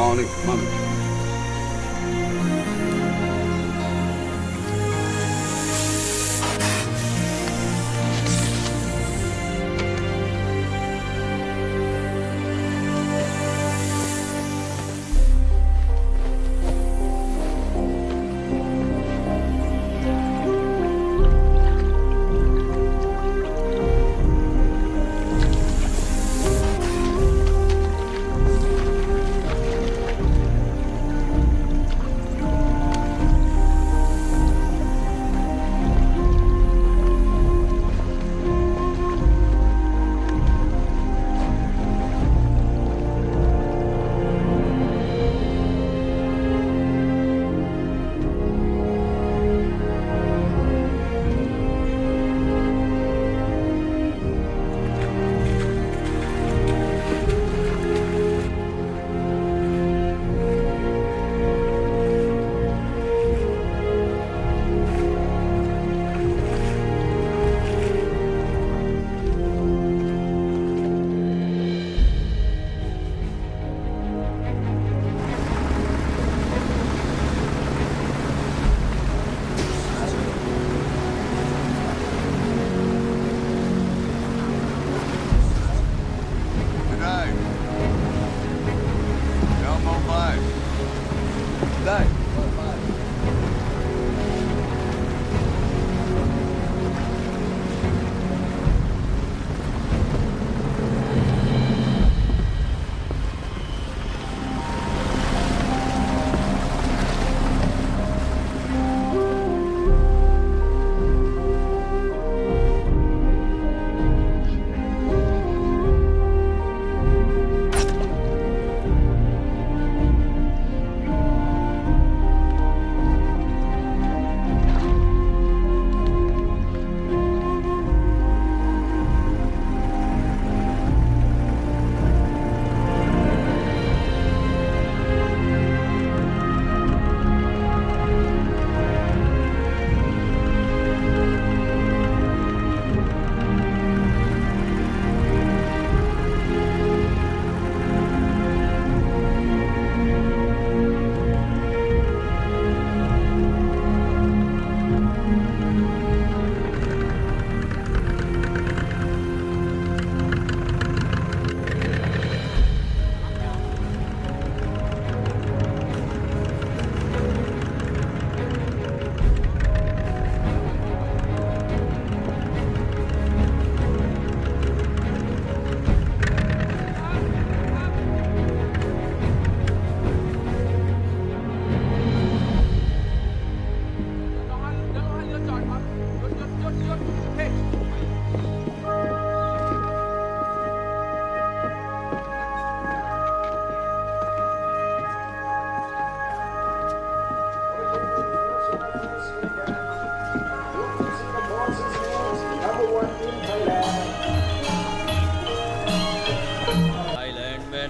Morning, morning.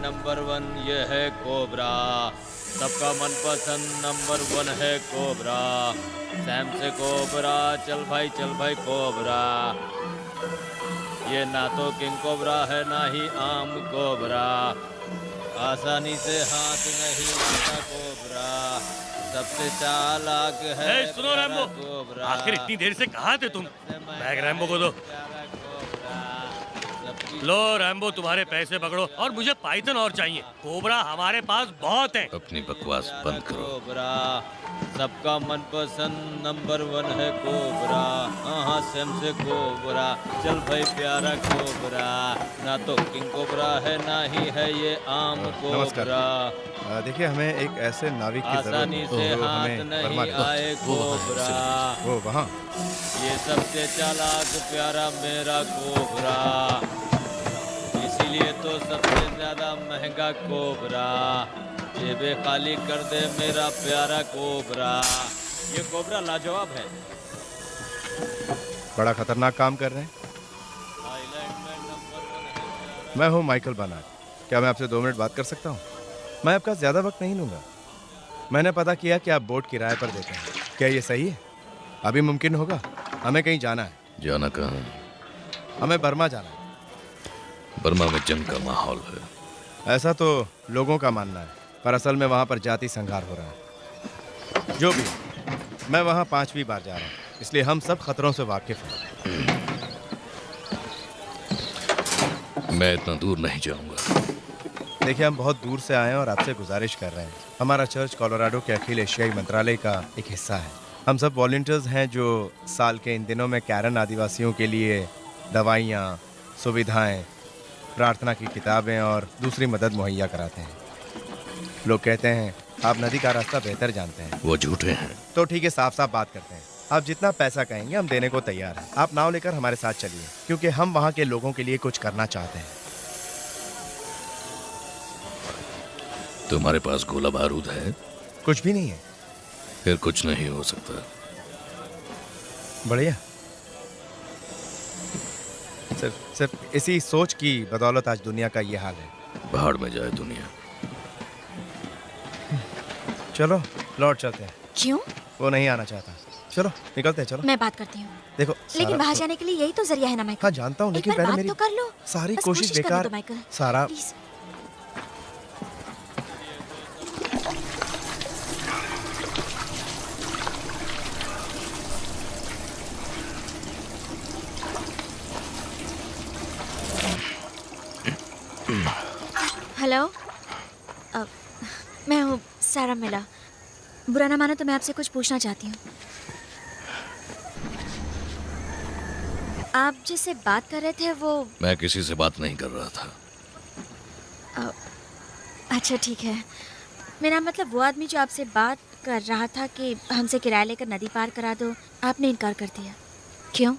Number 1 ये है cobra, सबका मनपसंद नंबर 1 है कोबरा। सैम से कोबरा, चल भाई कोबरा। ये ना तो किंग कोबरा है ना ही आम कोबरा, आसानी से हाथ नहीं लगता कोबरा, सबसे चालाक है सुनो रैम्बो, कोबरा। आखिर इतनी देर से कहाँ थे तुम? बैग रैम्बो को दो। लो रैम्बो, तुम्हारे पैसे पकड़ो और मुझे पाइथन और चाहिए। कोबरा हमारे पास बहुत है। अपनी बकवास बंद करो। कोबरा सबका मनपसंद नंबर 1 है कोबरा। हाँ सैम से कोबरा, चल भाई प्यारा कोबरा। ना तो किंग कोबरा है ना ही है ये आम कोबरा। देखिए, हमें एक ऐसे नाविक की आसानी से हाथ नहीं आए कोबरा। वो वहाँ। ये सबसे चालाक प्यारा मेरा कोबरा, इसीलिए तो सबसे ज्यादा महंगा कोबरा। जेबे खाली कर दे मेरा प्यारा कोबरा। ये कोबरा लाजवाब है। बड़ा खतरनाक काम कर रहे हैं। आइलैंड में नंबर 1 है। मैं हूँ माइकल बनाट। क्या मैं आपसे 2 मिनट बात कर सकता हूँ? मैं आपका ज्यादा वक्त नहीं लूंगा। मैंने पता किया कि आप बोट किराए पर देते हैं। क्या ये सही है? अभी मुमकिन होगा? हमें कहीं जाना है। जाना कहाँ? हमें बर्मा जाना है। बर्मा में जंग का माहौल है। ऐसा तो लोगों का मानना है। पर असल में वहाँ पर जाति संघार हो रहा है। जो भी, मैं वहाँ 5वीं बार जा रहा हूँ, इसलिए हम सब खतरों से वाकिफ हैं। मैं इतना दूर नहीं जाऊंगा। देखिए, हम बहुत दूर से आए हैं और आपसे गुजारिश कर रहे हैं। हमारा चर्च कोलोराडो के अखिल एशियाई मंत्रालय का एक हिस्सा है। हम सब वॉलंटियर्स हैं जो साल के इन दिनों में कैरन आदिवासियों के लिए दवाइयाँ, सुविधाएं, प्रार्थना की किताबें और दूसरी मदद मुहैया कराते हैं। लोग कहते हैं आप नदी का रास्ता बेहतर जानते हैं। वो झूठे हैं। तो ठीक है, साफ साफ बात करते हैं। आप जितना पैसा कहेंगे हम देने को तैयार हैं। आप नाव लेकर हमारे साथ चलिए, क्योंकि हम वहाँ के लोगों के लिए कुछ करना चाहते हैं। तुम्हारे पास गोला बारूद है? कुछ भी नहीं है। फिर कुछ नहीं हो सकता। बढ़िया। सिर्फ इसी सोच की बदौलत आज दुनिया का ये हाल है। पहाड़ में जाए दुनिया। चलो लौट चलते हैं। क्यों? वो नहीं आना चाहता। चलो निकलते हैं। चलो मैं बात करती हूँ। देखो लेकिन वहाँ जाने के लिए यही तो जरिया है ना माइकल। हाँ जानता हूँ, लेकिन एक बार पहले बात मेरी तो कर लो। सारी बस कोशिश करने बेकार। दो माइकल, सारा प्लीज। हेलो, मैं हूँ सारा मिला। बुरा ना मानो तो मैं आपसे कुछ पूछना चाहती हूँ। आप जिससे बात कर रहे थे वो... मैं किसी से बात नहीं कर रहा था। अच्छा ठीक है। मेरा मतलब वो आदमी जो आपसे बात कर रहा था कि हमसे किराया लेकर नदी पार करा दो, आपने इनकार कर दिया। क्यों?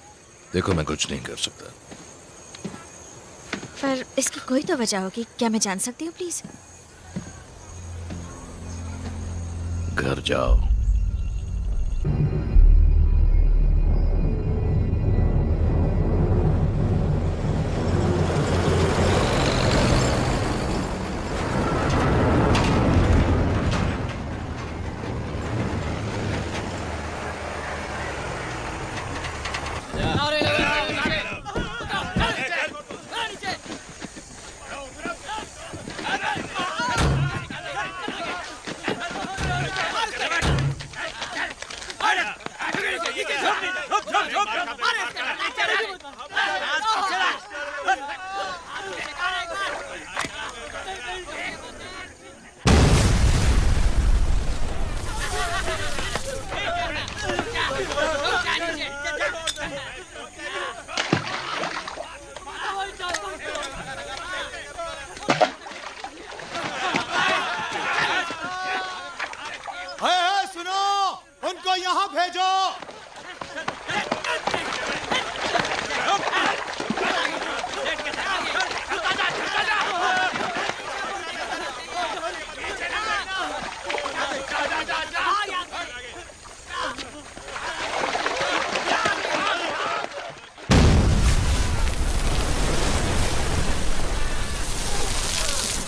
देखो, मैं कुछ नहीं कर सकता। पर इसकी कोई तो वजह होगी। क्या मैं जान सकती हूँ प्लीज? घर जाओ।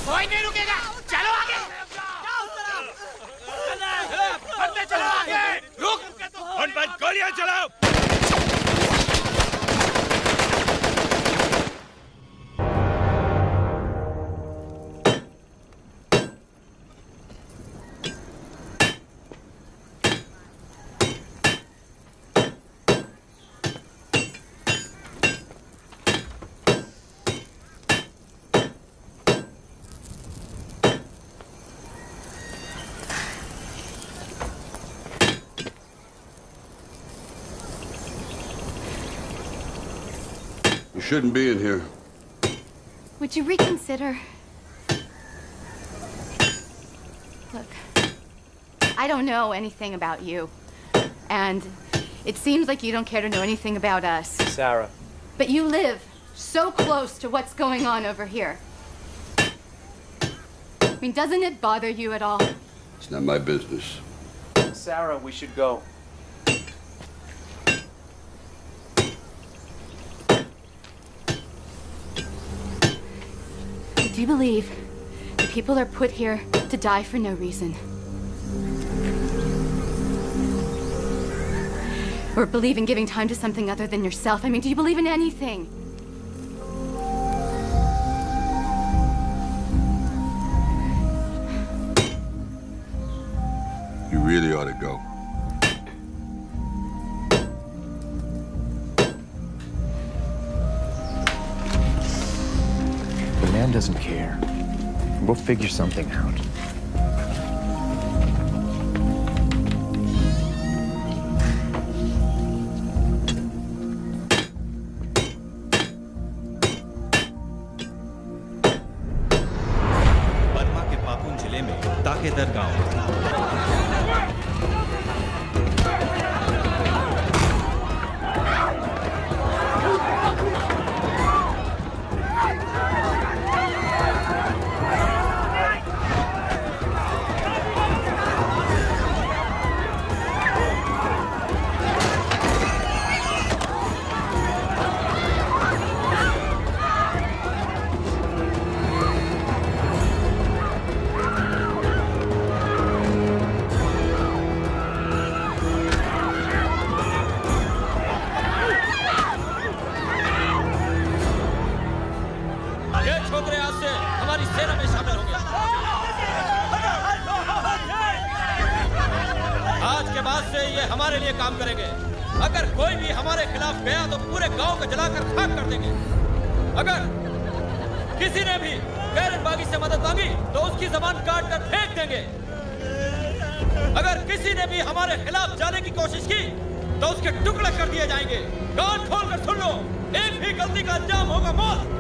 कोई नहीं रुकेगा। चलो आगे। बढ़ते चलो आगे। रुक। उन पर गोलियां चलाओ। You shouldn't be in here. Would you reconsider? Look, I don't know anything about you. And it seems like you don't care to know anything about us. Sarah. But you live so close to what's going on over here. I mean, doesn't it bother you at all? It's not my business. Sarah, we should go. Do you believe that people are put here to die for no reason? Or believe in giving time to something other than yourself? I mean, do you believe in anything? really ought to go. The man doesn't care. We'll figure something out. Burma के पापुन जिले में ताकेदर गांव ये छोकरे आज से हमारी सेना में शामिल होंगे। आज के बाद से ये हमारे लिए काम करेंगे। अगर कोई भी हमारे खिलाफ गया तो पूरे गांव को जलाकर खाक कर देंगे। अगर किसी ने भी गैरतबागी से मदद मांगी तो उसकी जबान काट कर फेंक देंगे। अगर किसी ने भी हमारे खिलाफ जाने की कोशिश की तो उसके टुकड़े कर दिए जाएंगे। कान खोल कर सुन लो, एक भी गलती का अंजाम होगा मौत।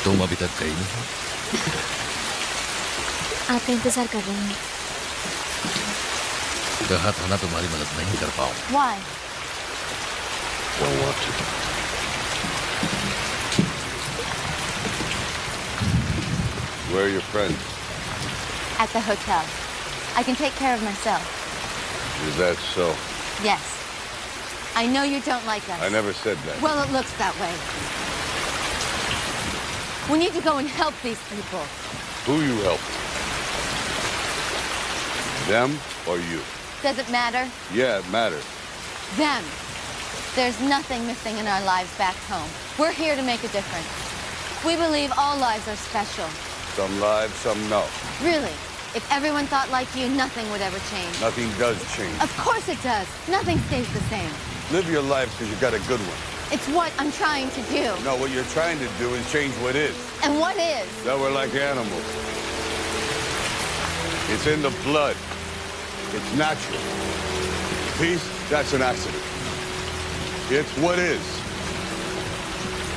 तुम अभी तक गई नहीं? आपका इंतजार कर रही हूँ। कहा था ना तुम्हारी मदद नहीं कर पाऊं। Why? Don't want to. Where are your friends? At the hotel. I can take care of myself. Is that so? Yes. I know you don't like us. I never said that. Well, it looks that way. We need to go and help these people. Who you helped? Them or you? Does it matter? Yeah, it matters. Them. There's nothing missing in our lives back home. We're here to make a difference. We believe all lives are special. Some live, some no. Really. If everyone thought like you, nothing would ever change. Nothing does change. Of course it does. Nothing stays the same. Live your life because you got a good one. It's what I'm trying to do. No, what you're trying to do is change what is. And what is? That we're like animals. It's in the blood. It's natural. Peace, that's an accident. It's what is.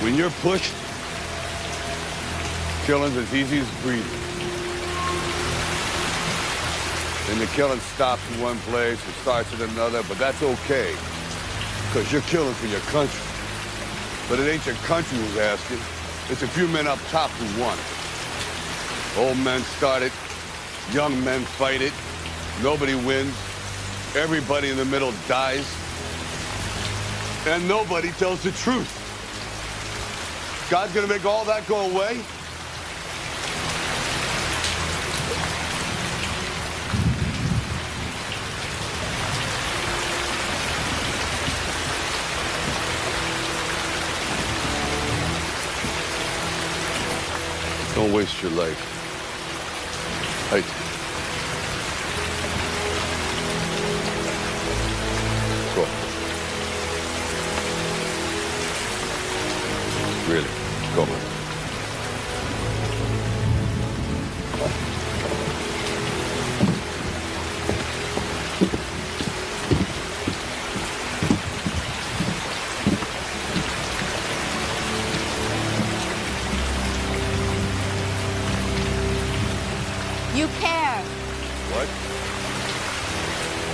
When you're pushed, killing's as easy as breathing. Then the killing stops in one place, it starts in another, but that's okay. Because you're killing for your country. But it ain't your country who's asking. It's a few men up top who want it. Old men start it. Young men fight it. Nobody wins. Everybody in the middle dies. And nobody tells the truth. God's gonna make all that go away? Don't waste your life. Fight. Go. Really, go on.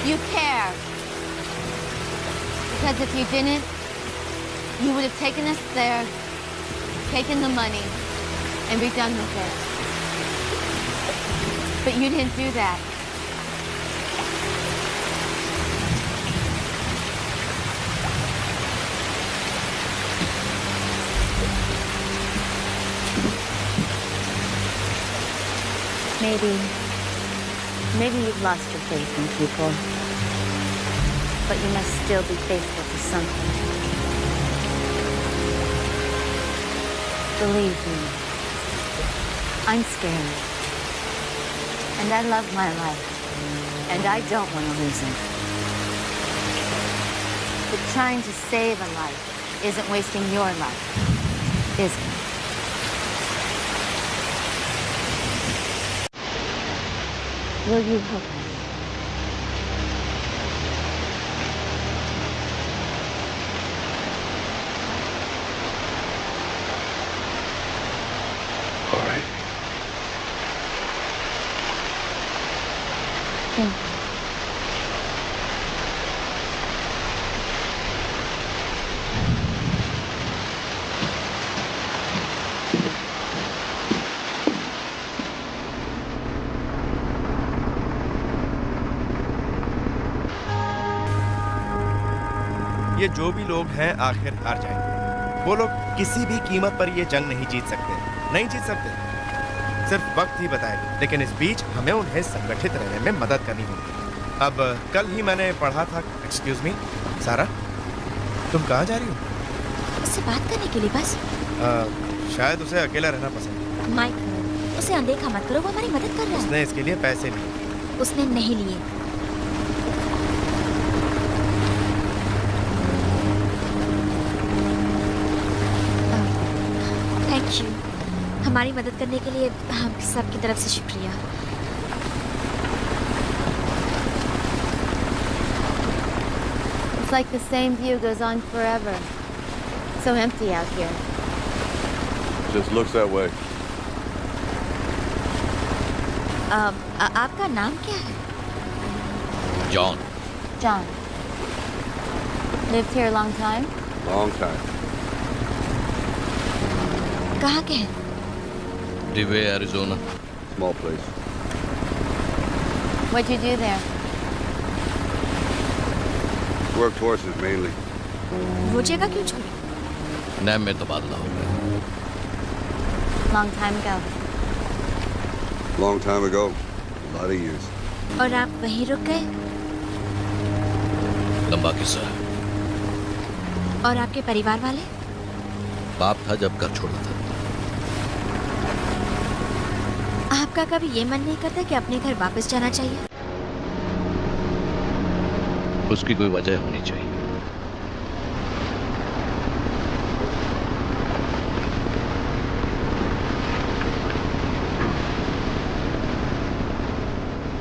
You care. Because if you didn't, you would have taken us there, taken the money, and be done with it. But you didn't do that. Maybe you've lost your faith in people, but you must still be faithful to something. Believe me, I'm scared. And I love my life, and I don't want to lose it. But trying to save a life isn't wasting your life, is it? Will you help me? All right. Thank you. ये जो भी लोग हैं आखिर हार जाएंगे। वो लोग किसी भी कीमत पर ये जंग नहीं जीत सकते, नहीं जीत सकते। सिर्फ वक्त ही बताएगा। लेकिन इस बीच हमें उन्हें संगठित रहने में मदद करनी होगी। अब कल ही मैंने पढ़ा था। एक्सक्यूज मी, सारा, तुम कहाँ जा रही हो? उससे बात करने के लिए बस। शायद उसे अकेला रहना पसंद है। माइक, उसे अनदेखा मत करो, वो हमारी मदद कर रहा है। उसने इसके लिए पैसे लिए। उसने नहीं लिए। थैंक यू, हमारी मदद करने के लिए हम सबकी तरफ से शुक्रिया। It's like the same view goes on forever. So empty out here. Just looks that way. आपका नाम क्या है? John. John. Lived here a long time? Long time. कहाँ के हैं? Dewey, Arizona. Small place. What'd you do there? Worked horses mainly. वो जगह क्यों छोड़ी? नैम में तबादला हो गया। Long time ago. Long time ago. A lot of years. और आप वहीं रुक गए? लंबा किस्सा है। और आपके परिवार वाले? बाप था जब घर छोड़ा था। आपका कभी ये मन नहीं करता कि अपने घर वापस जाना चाहिए? उसकी कोई वजह होनी चाहिए।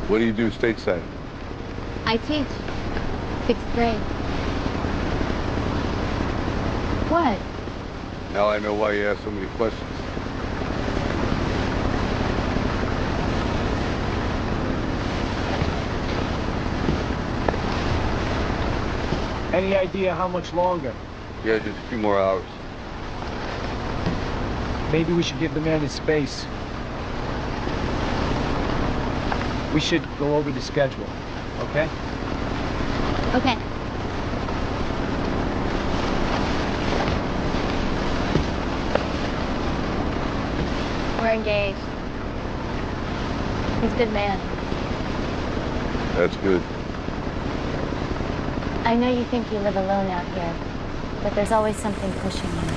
What do you do stateside? I teach. 6th grade. What? Now I know why you ask so many questions. Any idea how much longer? Yeah, just a few more hours. Maybe we should give the man his space. We should go over the schedule, okay? Okay. We're engaged. He's a good man. That's good. I know you think you live alone out here, but there's always something pushing you.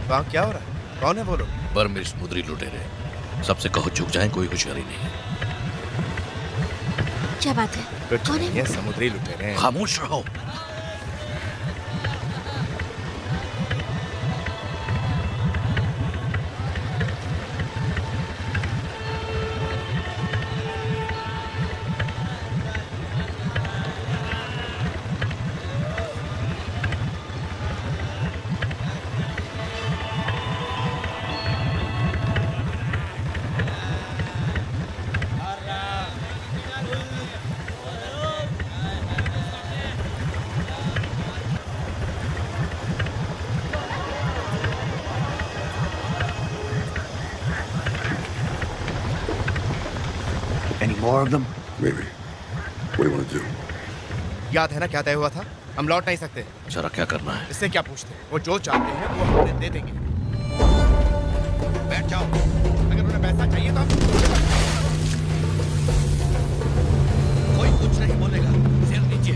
वहाँ क्या हो रहा है? कौन है वो लोग? बर्मी समुद्री लुटेरे। सबसे कहो झुक जाएं, कोई होशियारी नहीं। क्या बात है? कुछ कौन नहीं है? है, समुद्री लुटेरे हैं। खामोश रहो। Any more of them? Maybe. What do you want to do? याद है ना क्या तय हुआ था? हम लौट नहीं सकते। जरा क्या करना है? इससे क्या पूछते? वो जो चाहते हैं वो हमें दे देंगे। बैठ जाओ। अगर उन्हें पैसा चाहिए तो कोई कुछ नहीं बोलेगा। सिर नीचे।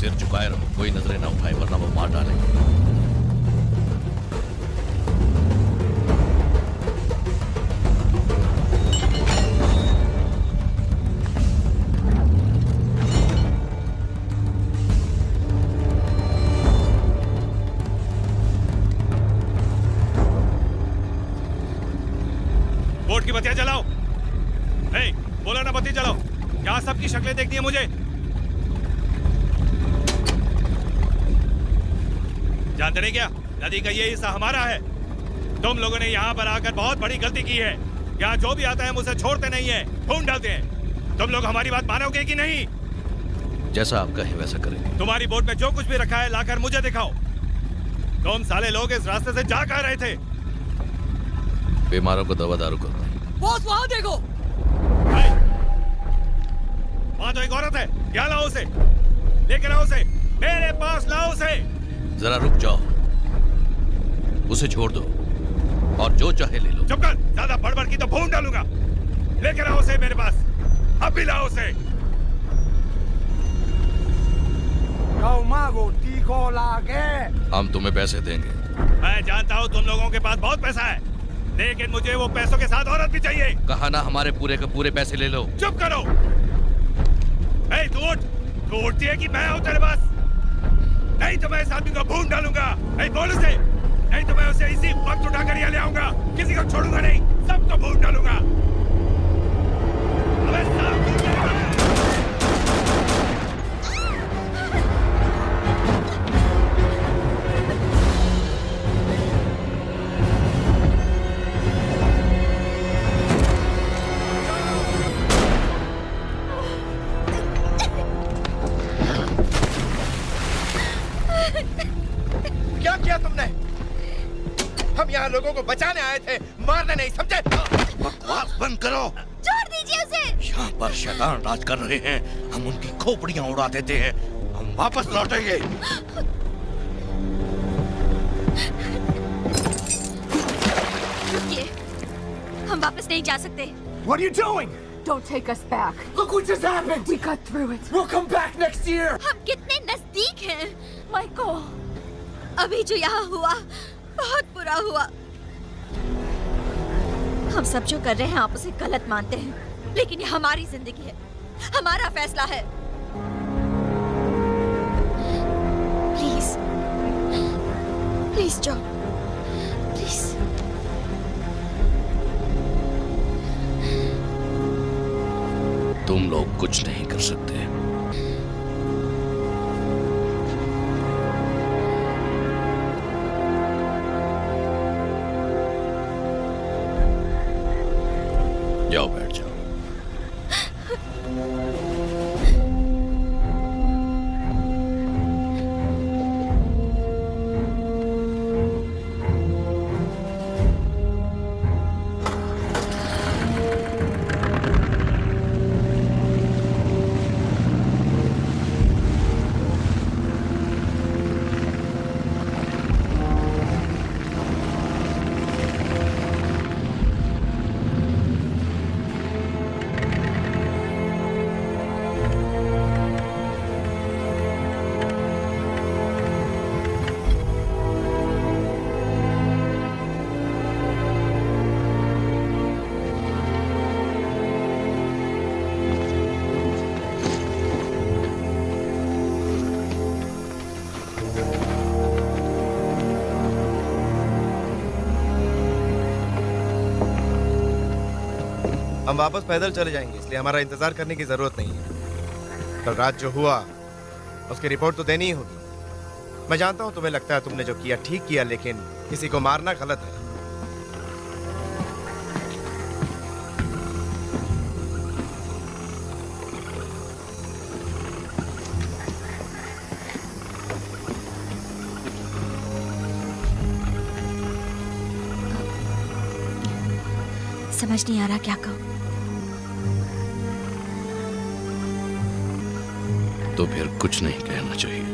सिर झुकाए रहो, कोई नजरें ना उठाए वरना वो मार डालेंगे। बोट की बत्तियां जलाओ। ए, बोला ना बत्ती जलाओ। यहाँ सबकी शक्लें देखनी है मुझे। जानते नहीं क्या? नदी का ये हिस्सा हमारा है। तुम लोगों ने यहाँ पर आकर बहुत बड़ी गलती की है। यहाँ जो भी आता है मुझे छोड़ते नहीं है, ढूंढ डालते हैं। तुम लोग हमारी बात मानोगे कि नहीं? जैसा आप कहें वैसा करेंगे। तुम्हारी बोट में जो कुछ भी रखा है लाकर मुझे दिखाओ। तुम साले लोग इस रास्ते से जा कहाँ रहे थे? बीमारों को दवा दारू करो। बॉस वहाँ देखो। वहाँ तो एक औरत है। क्या लाओ उसे? लेकर आओ उसे। मेरे पास लाओ उसे। जरा रुक जाओ। उसे छोड़ दो और जो चाहे ले लो। चुप कर। ज्यादा बड़बड़ की तो भून डालूंगा। लेकर आओ उसे मेरे पास। अभी लाओ उसे। हम तुम्हें पैसे देंगे। मैं जानता हूँ तुम लोगों के पास बहुत पैसा है, लेकिन मुझे वो पैसों के साथ औरत भी चाहिए। कहा ना हमारे पूरे के पूरे पैसे ले लो। चुप करो। ए, तू उठ। तू उठती है कि मैं आऊं तेरे पास? नहीं तो मैं इस आदमी को भून डालूंगा। ए, बोल उसे। नहीं तो मैं उसे इसी वक्त उठाकर यहाँ ले आऊंगा। किसी को छोड़ूंगा नहीं, सबको भून डालूंगा। अबे साहब, क्या किया तुमने? हम यहाँ लोगों को बचाने आए थे, मारने नहीं, समझे? बकवास बंद करो। छोड़ दीजिए उसे। यहाँ पर शैतान राज कर रहे हैं। हम उनकी खोपड़ियाँ उड़ा देते हैं। हम वापस लौटेंगे। रुकिए, हम वापस नहीं जा सकते। What are you doing? Don't take us back. Look what just happened. We got through it. We'll come back next year. हम कितने नजदीक हैं। Michael. अभी जो यहाँ हुआ बहुत बुरा हुआ। हम सब जो कर रहे हैं आप उसे गलत मानते हैं, लेकिन ये हमारी जिंदगी है, हमारा फैसला है। प्लीज प्लीज जो प्लीज। तुम लोग कुछ नहीं कर सकते। जाओ बैठ जाओ। हम वापस पैदल चले जाएंगे, इसलिए हमारा इंतजार करने की जरूरत नहीं है। कल रात जो हुआ उसकी रिपोर्ट तो देनी ही होगी। मैं जानता हूं तुम्हें लगता है तुमने जो किया ठीक किया, लेकिन किसी को मारना गलत है। समझ नहीं आ रहा क्या कहूं। तो फिर कुछ नहीं कहना चाहिए।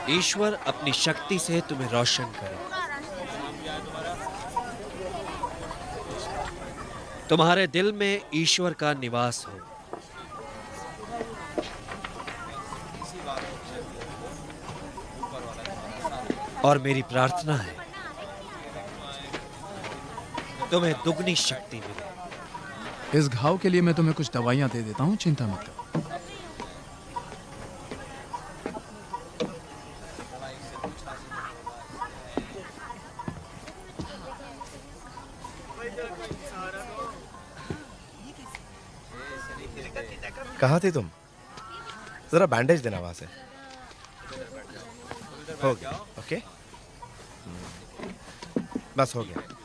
ईश्वर अपनी शक्ति से तुम्हें रोशन करे। तुम्हारे दिल में ईश्वर का निवास हो। और मेरी प्रार्थना है तुम्हें दुगनी शक्ति मिले। इस घाव के लिए मैं तुम्हें कुछ दवाइयाँ दे देता हूँ, चिंता मत करो। कहाँ थे तुम? जरा बैंडेज देना वहां से। हो गया, ओके? बस हो गया।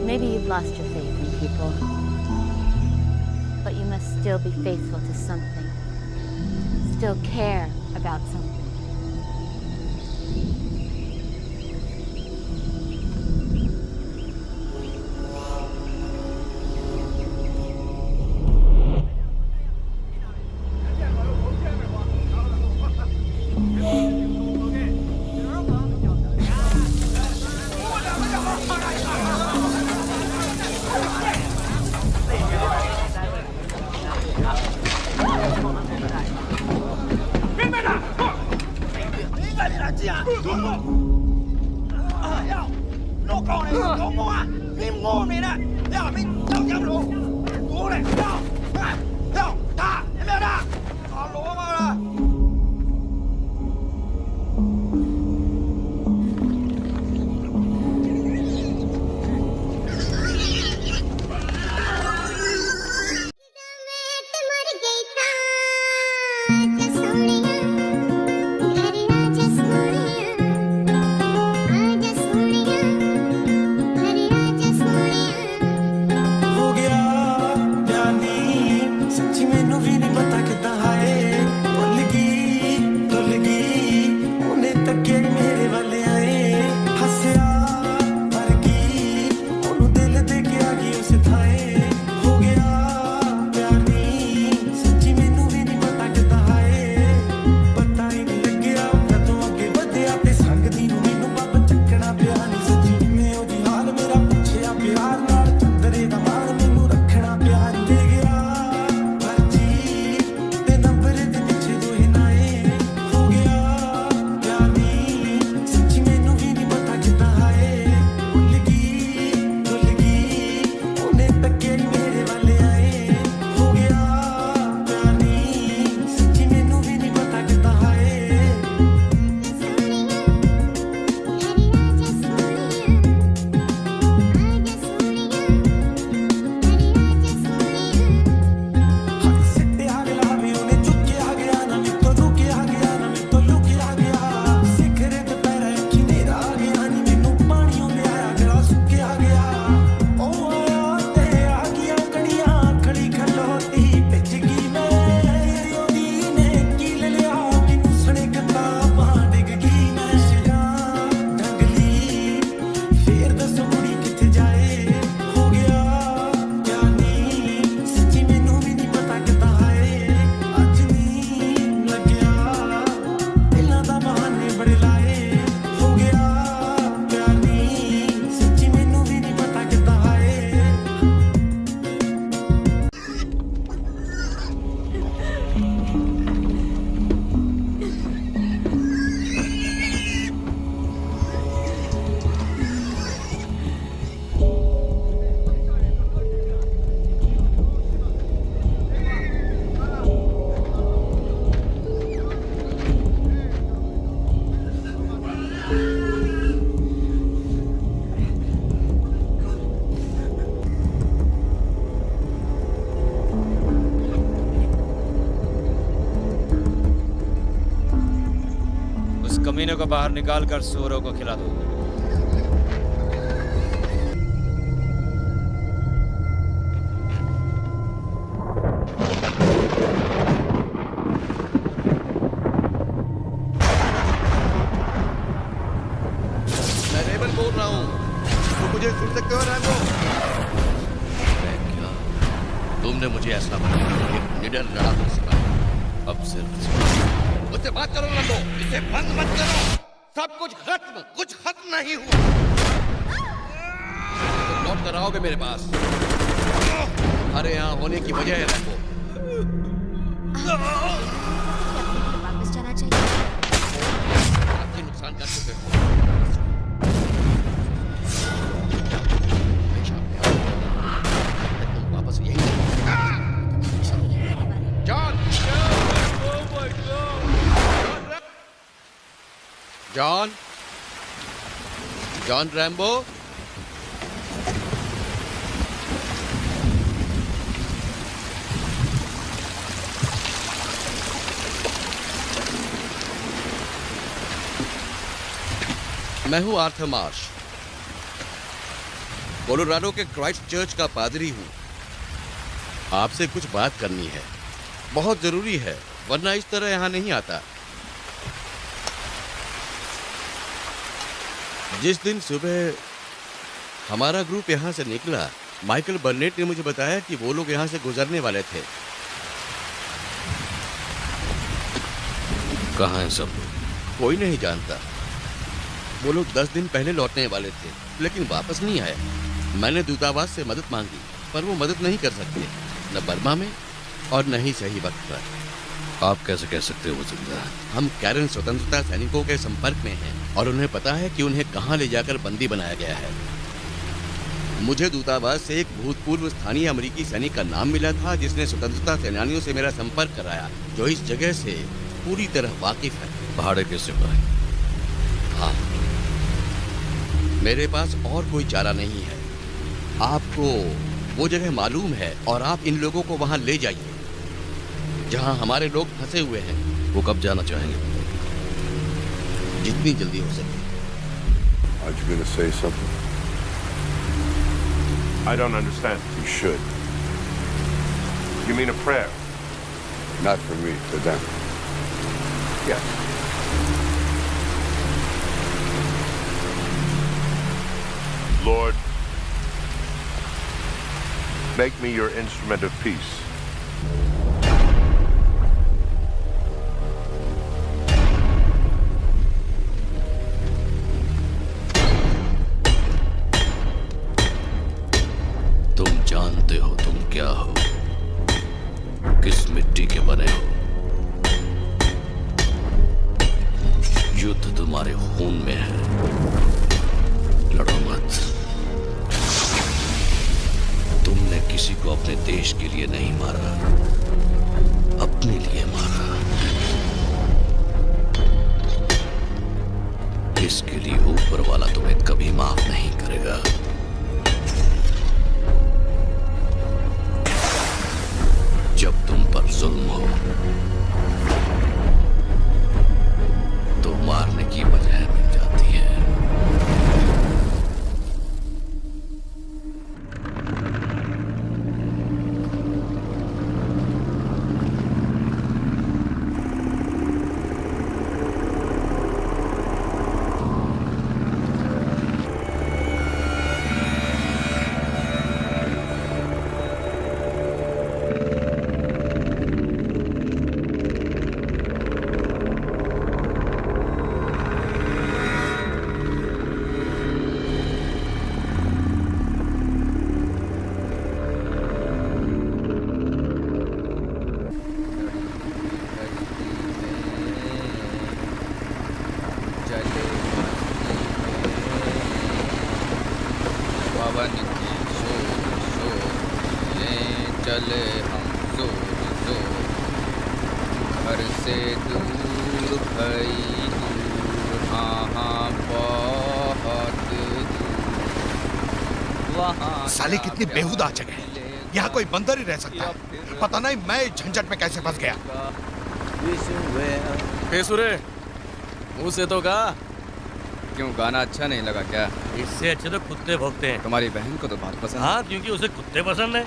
Maybe you've lost your faith in people, but you must still be faithful to something, still care about something. कमीने को बाहर निकाल कर सूअरों को खिला दो। मैं रेबल बोल रहा हूँ, तुम मुझे सुन सकते हो रैम्बो? क्या तुमने मुझे ऐसा बनाया, एक निडर लड़ाकू सिपाही। अब सिर्फ मुझसे बात करो रैम्बो, इसे बंद मत करो। सब कुछ खत्म, कुछ खत्म नहीं हुआ। तुम लौट कर आओगे मेरे पास। तुम्हारे यहाँ होने की वजह है रैम्बो। वापस जाना चाहिए। काफी नुकसान कर चुके हो। तुम वापस यही जॉन जॉन रैम्बो, मैं हूं आर्थर मार्श, कोलोराडो के क्राइस्ट चर्च का पादरी हूं। आपसे कुछ बात करनी है, बहुत जरूरी है, वरना इस तरह यहां नहीं आता। जिस दिन सुबह हमारा ग्रुप यहाँ से निकला, माइकल बर्नेट ने मुझे बताया कि वो लोग यहाँ से गुजरने वाले थे। कहाँ हैं सब लोग? कोई नहीं जानता। वो लोग 10 दिन पहले लौटने वाले थे, लेकिन वापस नहीं आए। मैंने दूतावास से मदद मांगी, पर वो मदद नहीं कर सकते, न बर्मा में और न ही सही वक्त पर। आप कैसे कह सकते हो वो जिंदा? हम कैरन स्वतंत्रता सैनिकों के संपर्क में हैं और उन्हें पता है कि उन्हें कहां ले जाकर बंदी बनाया गया है। मुझे दूतावास से एक भूतपूर्व स्थानीय अमेरिकी सैनिक का नाम मिला था, जिसने स्वतंत्रता सेनानियों से मेरा संपर्क कराया, जो इस जगह से पूरी तरह वाकिफ है। पहाड़े के सिपाही? हाँ। मेरे पास और कोई चारा नहीं है। आपको वो जगह मालूम है और आप इन लोगों को वहां ले जाइए। जहां हमारे लोग फंसे हुए हैं। वो कब जाना चाहेंगे? जितनी जल्दी हो सके। Aren't you gonna say something? I don't understand. You should. You mean a prayer? Not for me, for them. Yes. Lord, make me your instrument of peace. तुम जानते हो तुम क्या हो, किस मिट्टी के बने हो। युद्ध तुम्हारे खून में है, लड़ो मत। तुमने किसी को अपने देश के लिए नहीं मारा, अपने लिए मारा। इसके लिए ऊपर वाला तुम्हें कभी माफ नहीं करेगा। जब तुम पर जुल्म हो तो मारने की बजाय मिल जाती है। पवन की शोर शोर में चले हम जोर जोर, घर से दूर भई दूर, हाँ हाँ बहुत दूर, वहाँ साले कितनी बेहुदा जगह है, यहाँ कोई बंदर ही रह सकता है। पता नहीं मैं इस झंझट में कैसे फंस गया। सुरे मुँह से तो गा। क्यों गाना अच्छा नहीं लगा क्या? इससे अच्छे तो कुत्ते भौंकते हैं। तुम्हारी बहन को तो बहुत पसंद है। हाँ, क्योंकि उसे कुत्ते पसंद है।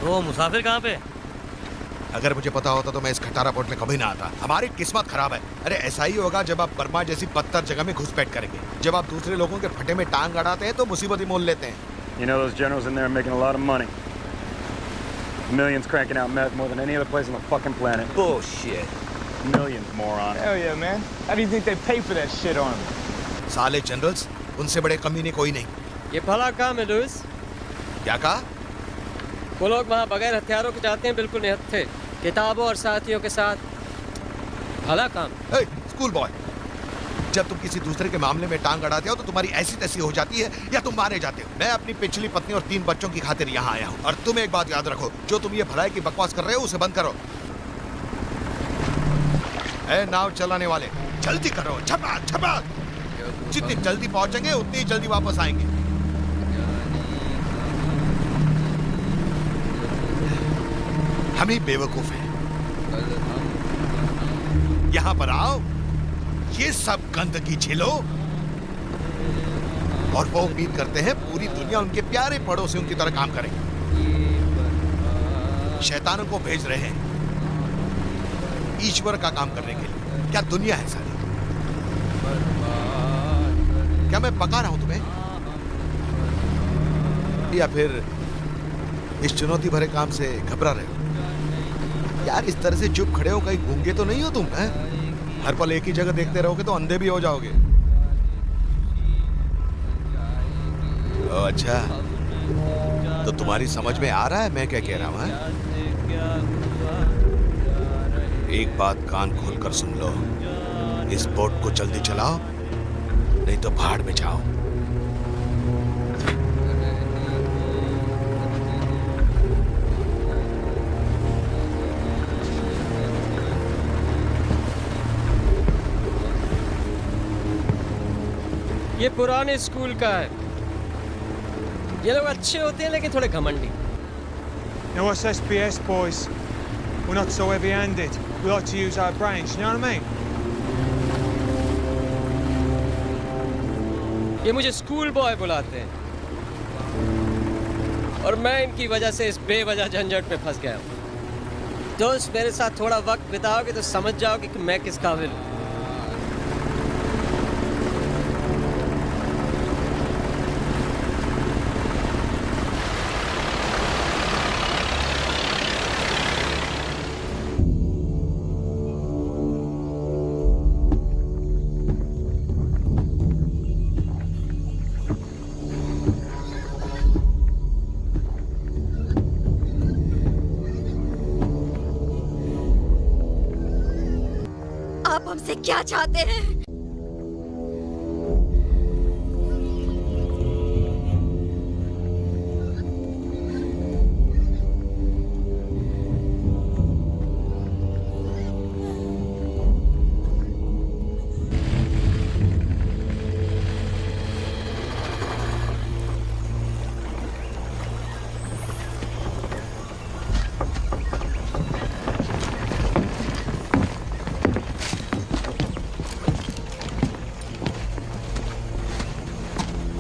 तो मुसाफिर कहाँ पे? अगर मुझे पता होता तो मैं इस खटारा पोर्ट में कभी ना आता। हमारी किस्मत खराब है। अरे ऐसा ही होगा जब आप बर्मा जैसी बदतर जगह में घुसपैठ करेंगे। जब आप दूसरे लोगों के फटे में टांग अड़ाते हैं तो मुसीबत ही मोल लेते हैं। You know those generals in there are making a lot of money. Millions cranking out meth more than any other place on the fucking planet. Bullshit. Millions, moron. Hell yeah, man. How do you think they pay for that shit on them? साले generals, उनसे बड़े कमीने कोई नहीं। ये भला काम है लुइस। क्या कहा? वो लोग वहाँ बगैर हथियारों के जाते हैं, बिल्कुल निहत्थे, किताबों और साथियों के साथ। भला काम। स्कूल बॉय, जब तुम किसी दूसरे के मामले में टांग अड़ाते हो तो तुम्हारी ऐसी तैसी हो जाती है या तुम मारे जाते हो। मैं अपनी पिछली पत्नी और 3 बच्चों की खातिर यहाँ आया हूँ। और तुम एक बात याद रखो, जो तुम ये भलाई की बकवास कर रहे हो उसे बंद करो। नाव चलाने वाले, जल्दी करो, झपाक झपाक। जितनी जल्दी पहुंचेंगे उतनी जल्दी वापस आएंगे। हम ही बेवकूफ हैं। यहाँ पर आओ, ये सब गंदगी झेलो और वो उम्मीद करते हैं पूरी दुनिया उनके प्यारे पड़ोसियों की तरह काम करेगी। शैतानों को भेज रहे हैं ईश्वर का काम करने के लिए। क्या दुनिया है सारी? क्या मैं पका रहा हूं तुम्हें, या फिर इस चुनौती भरे काम से घबरा रहे हो? यार इस तरह से चुप खड़े हो, कहीं गूंगे तो नहीं हो तुम? हैं? हर पल एक ही जगह देखते रहोगे तो अंधे भी हो जाओगे। अच्छा, तो तुम्हारी समझ में आ रहा है मैं क्या कह रहा हूं? एक बात कान खोलकर सुन लो, इस बोट को जल्दी चलाओ नहीं तो भाड़ में जाओ। ये पुराने स्कूल का है। ये लोग अच्छे होते हैं लेकिन थोड़े घमंडी। Know what's SBS, boys? We're not so heavy-handed. We like to use our brains, you know what I mean? ये मुझे स्कूल बॉय बुलाते हैं और मैं इनकी वजह से इस बेवजह झंझट में फंस गया हूँ। दोस्त मेरे साथ थोड़ा वक्त बिताओगे तो समझ जाओगे कि मैं किस काबिल हूँ। आप हमसे क्या चाहते हैं?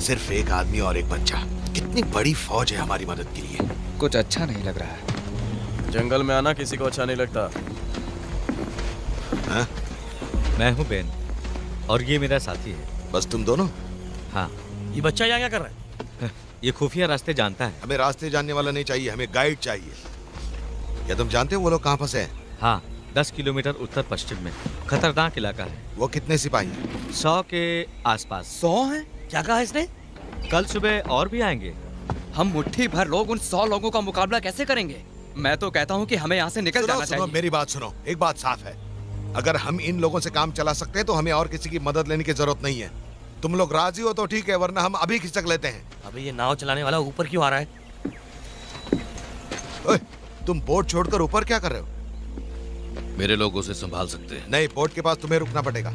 सिर्फ एक आदमी और एक बच्चा, कितनी बड़ी फौज है हमारी मदद के लिए। कुछ अच्छा नहीं लग रहा है। जंगल में आना किसी को अच्छा नहीं लगता। हाँ? मैं हूँ बेन और ये मेरा साथी है। बस तुम दोनों? हाँ। ये बच्चा यहाँ क्या कर रहा है? ये खुफिया रास्ते जानता है। हमें रास्ते जानने वाला नहीं चाहिए, हमें गाइड चाहिए। क्या तुम जानते हो वो लोग कहाँ फंसे हैं? हाँ, 10 किलोमीटर उत्तर पश्चिम में खतरनाक इलाका है। वो कितने सिपाही हैं? 100 के आसपास। 100 हैं? क्या कहा इसने? कल सुबह और भी आएंगे। हम मुट्ठी भर लोग उन 100 लोगों का मुकाबला कैसे करेंगे? मैं तो कहता हूँ कि हमें यहाँ से निकल जाना चाहिए। मेरी बात सुनो, एक बात साफ है, अगर हम इन लोगों से काम चला सकते हैं तो हमें और किसी की मदद लेने की जरूरत नहीं है। तुम लोग राजी हो तो ठीक है, वरना हम अभी खिसक लेते हैं। अबे ये नाव चलाने वाला ऊपर क्यों आ रहा है? ओए, तुम बोट छोड़कर ऊपर क्या कर रहे हो? मेरे लोगों से संभाल सकते हैं। नहीं, बोट के पास तुम्हें रुकना पड़ेगा।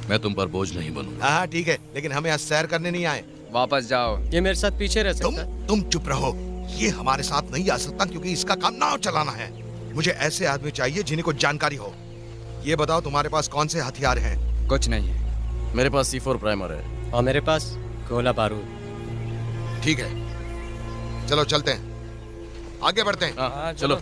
मैं तुम पर बोझ नहीं बनूंगा। हाँ ठीक है, लेकिन हमें यहाँ सैर करने नहीं आए। वापस जाओ। ये मेरे साथ पीछे रह सकता है। तुम चुप रहो। ये हमारे साथ नहीं आ सकता क्योंकि इसका काम नाव चलाना है। मुझे ऐसे आदमी चाहिए जिन्हें कुछ जानकारी हो। ये बताओ तुम्हारे पास कौन से हथियार हैं? कुछ नहीं है। मेरे पास C4 प्राइमर है और मेरे पास गोला बारूद। ठीक है, चलो चलते हैं, आगे बढ़ते हैं। हाँ, चलो।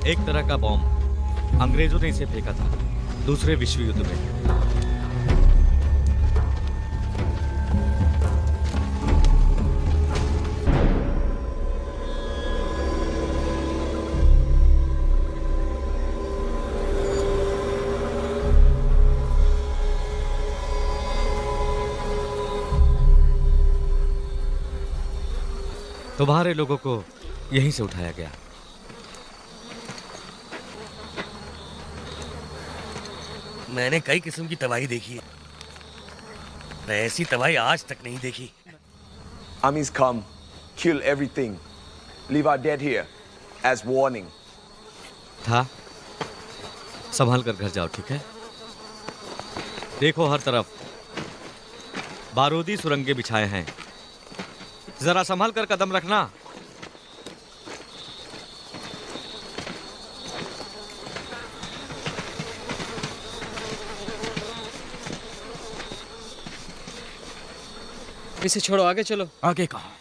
एक तरह का बॉम्ब अंग्रेजों ने इसे फेंका था दूसरे विश्व युद्ध में। तुम्हारे लोगों को यहीं से उठाया गया। मैंने कई किस्म की तबाही देखी है, मैं ऐसी तबाही आज तक नहीं देखी। Armies come, kill everything, leave our dead here as warning. था, संभाल कर घर जाओ, ठीक है? देखो हर तरफ बारूदी सुरंगें बिछाए हैं, जरा संभाल कर कदम रखना। इसे छोड़ो, आगे चलो। आगे कहाँ?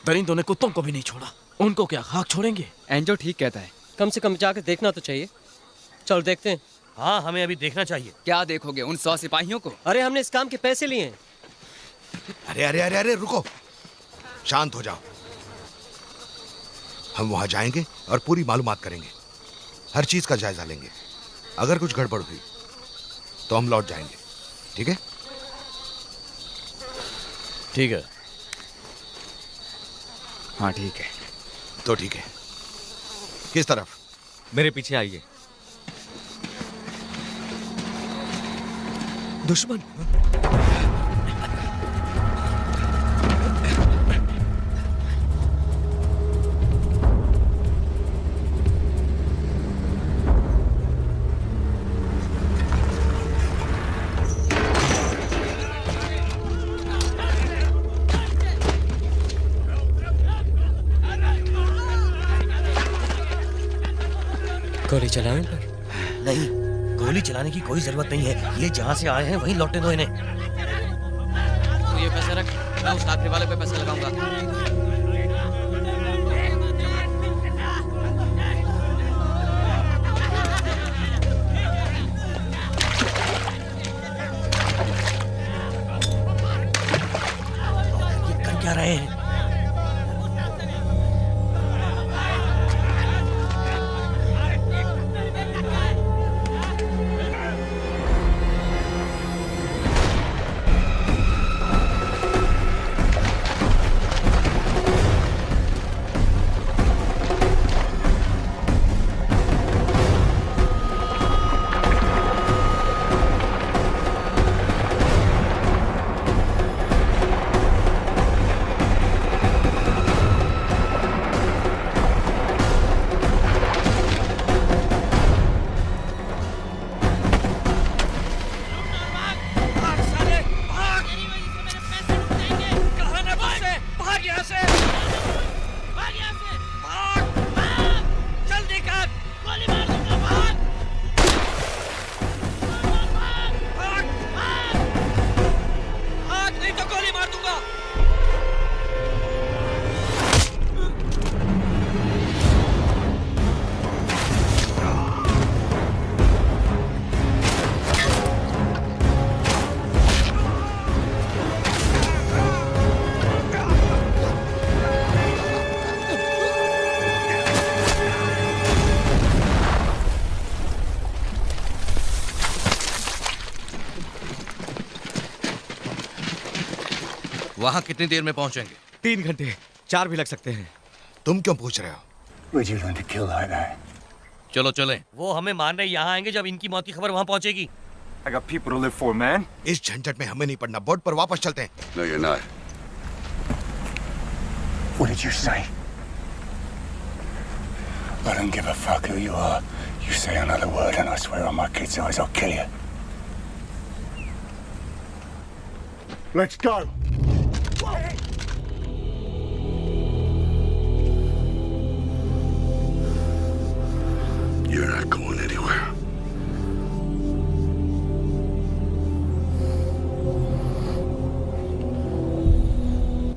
दरिंदों ने कुत्तों को भी नहीं छोड़ा, उनको क्या खाक छोड़ेंगे? एंजो ठीक कहता है, कम से कम जाकर देखना तो चाहिए। चल देखते हैं। हाँ, हमें अभी देखना चाहिए। क्या देखोगे? उन 100 सिपाहियों को? अरे हमने इस काम के पैसे लिए हैं। अरे अरे अरे अरे रुको, शांत हो जाओ। हम वहां जाएंगे और पूरी मालूमात करेंगे, हर चीज का जायजा लेंगे। अगर कुछ गड़बड़ हुई तो हम लौट जाएंगे, ठीक है? ठीक है। हाँ ठीक है। तो ठीक है। किस तरफ? मेरे पीछे आइए। दुश्मन। गोली चलाएं पर? नहीं, गोली चलाने की कोई जरूरत नहीं है। ये जहाँ से आए हैं वहीं लौटने दो इन्हें। तो ये पैसे रख, मैं उस आखिरी वाले पे पैसे लगाऊंगा। ये कर क्या रहे हैं? वहां कितनी देर में पहुंचेंगे? 3 घंटे, 4 भी लग सकते हैं। तुम क्यों पूछ रहे हो? Where'd you learn to kill like that? चलो चलें। वो हमें मारने यहाँ आएंगे जब इनकी मौत की खबर वहाँ पहुँचेगी। I got people to live for, man. इस झंझट में हमें नहीं पड़ना। बोट पर वापस चलते हैं। No, you're not. What did you say? I don't give a fuck who you are. You say another word and I swear on my kids' eyes I'll kill you. Let's go. You're not going anywhere.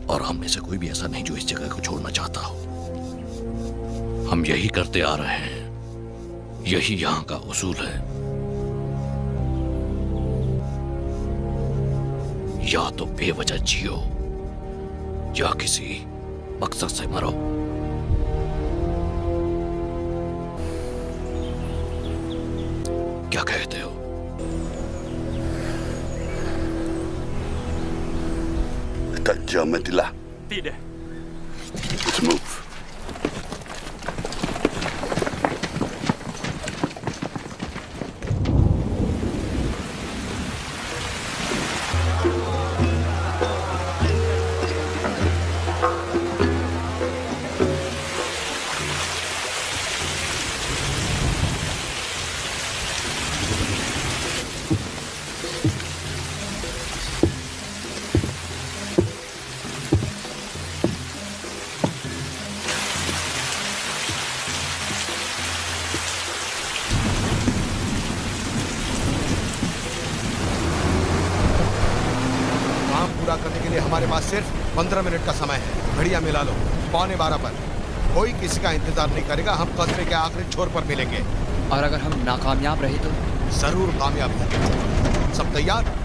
और हम में से कोई भी ऐसा नहीं जो इस जगह को छोड़ना चाहता हो। हम यही करते आ रहे हैं, यही यहाँ का उसूल है। या तो बेवजह जियो या किसी मकसद से मरो। क्या कहते हो? Tajamatilah. Tidak. Let's move. पूरा करने के लिए हमारे पास सिर्फ 15 मिनट का समय है। घड़ियां मिला लो। 11:15 पर कोई किसी का इंतजार नहीं करेगा। हम कस्बे के आखिरी छोर पर मिलेंगे। और अगर हम नाकामयाब रहे तो? जरूर कामयाब होंगे। सब तैयार?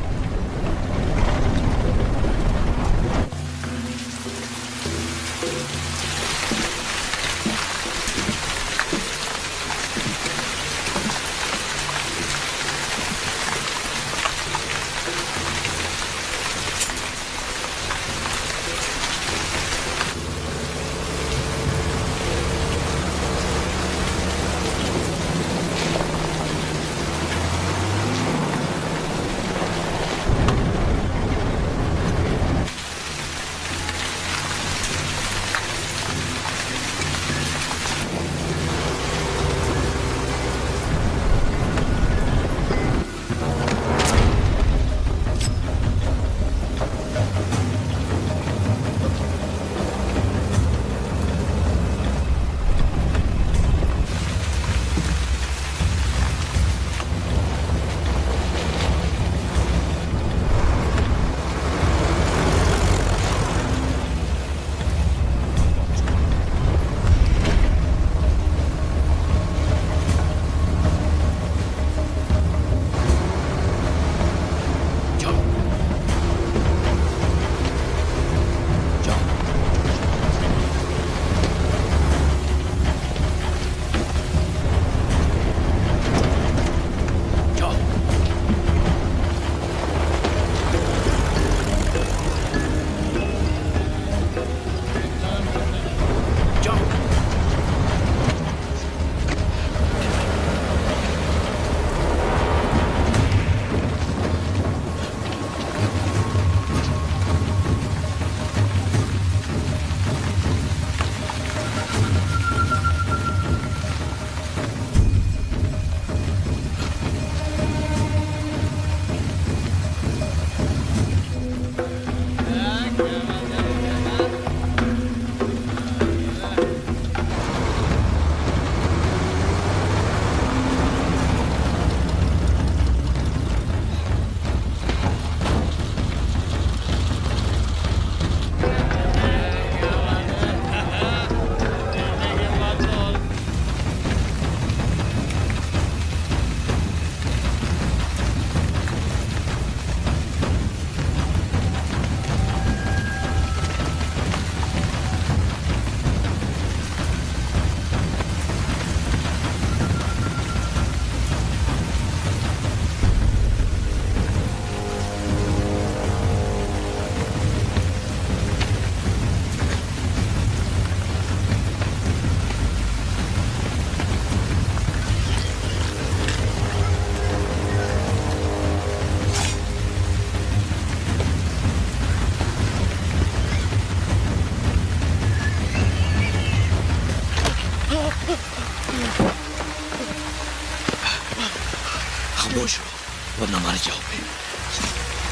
वरना मारे जाओगे।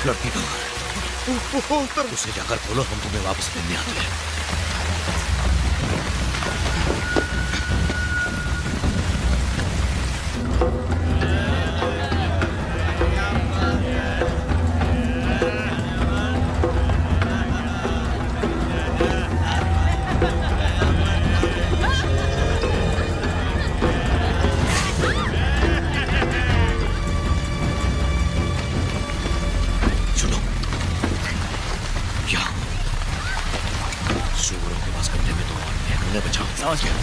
लड़की कहाँ है? उसे जाकर बोलो हम तुम्हें वापस मिलने आते हैं। समझ गया।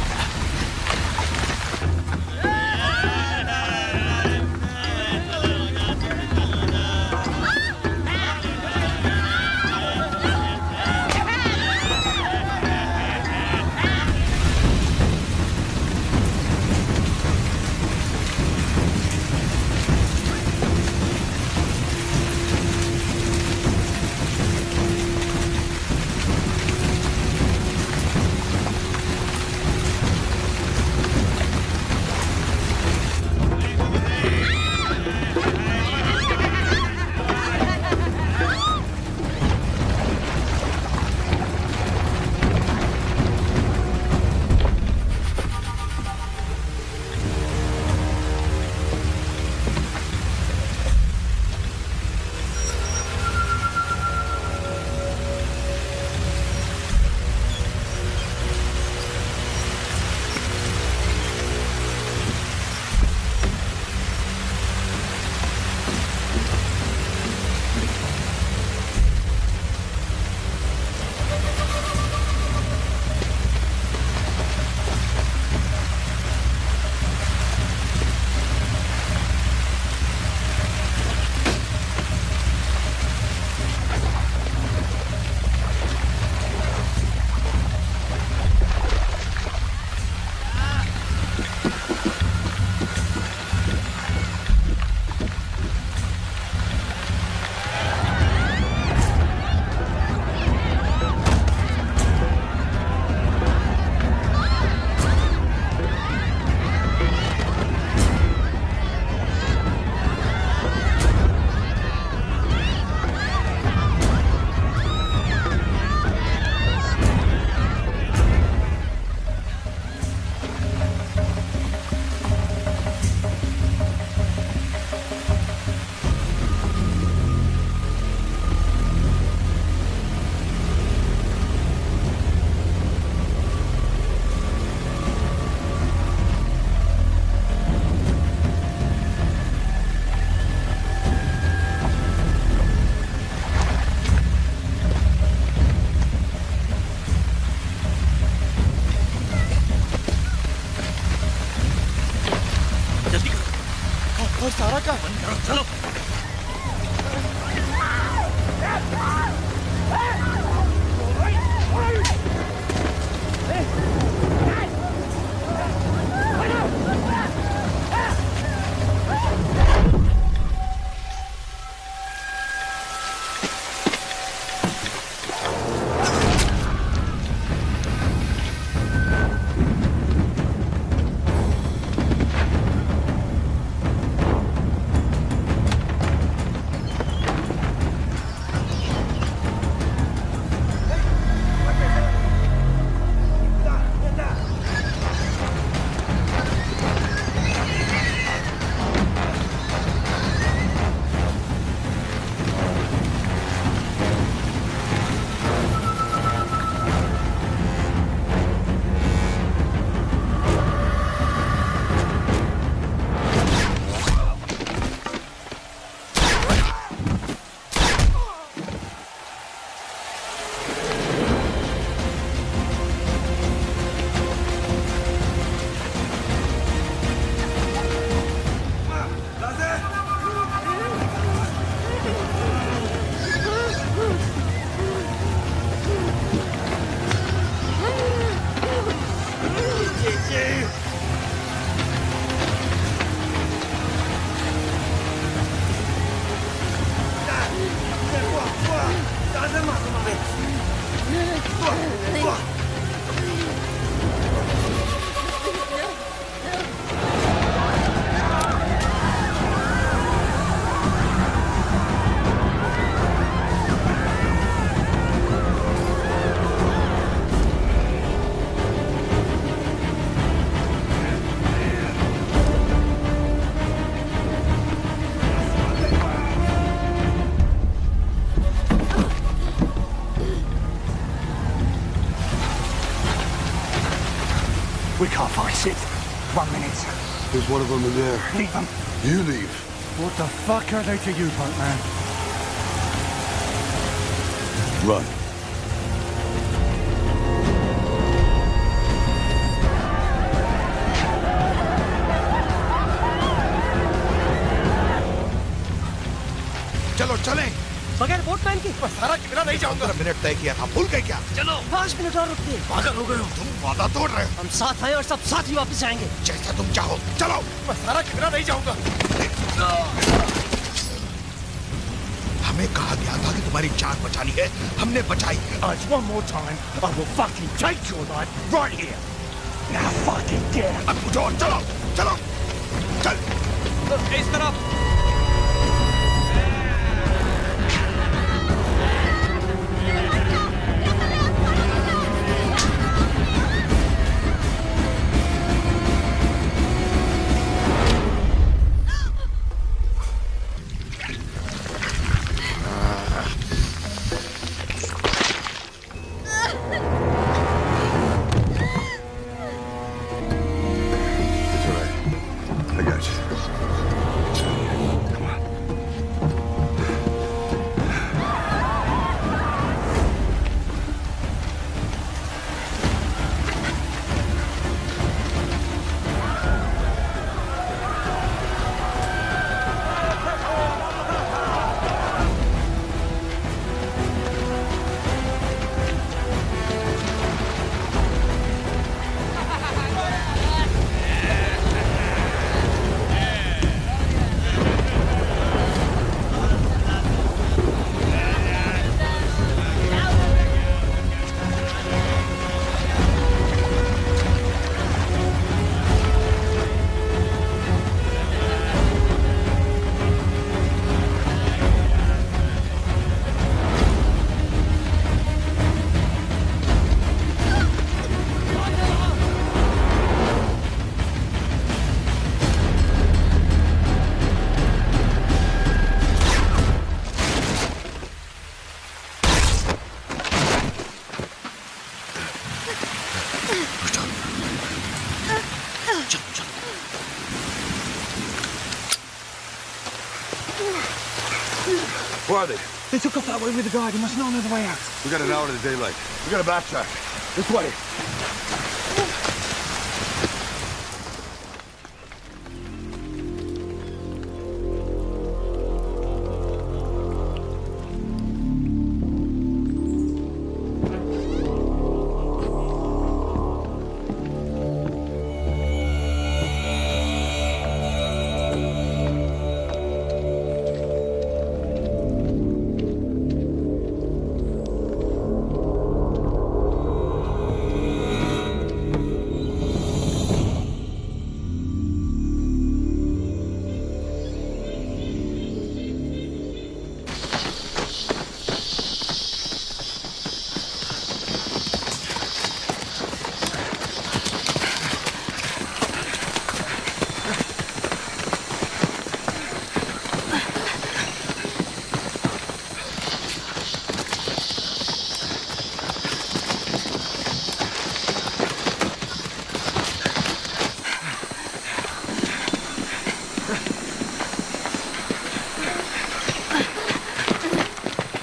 सारा का चलो। We can't fight it. 1 minute. There's one of them in there. Leave them. You leave. What the fuck are they to you, boatman? Run. चलो चलें। बगैर बोटमैन की सारा कितना नहीं जाऊंगा। 15 मिनट तय किया था, भूल गए क्या? चलो 5 मिनट और रुकते हैं। पागल हो गए हो तुम, वादा तोड़ रहे हो। हम साथ आए और सब साथ ही वापस आएंगे। जैसा तुम चाहो, चलो। मैं सारा कितना नहीं जाऊंगा। हमें कहा गया था कि तुम्हारी जान बचानी है, हमने बचाई। It's one more time. I will fucking take your life right here. Now fucking get. अब कुछ और, चलो, चलो, चल। इस तरफ। Where are they? They took off that way with the guard. He must know another way out. We got an hour to the daylight. We got a backtrack. This way.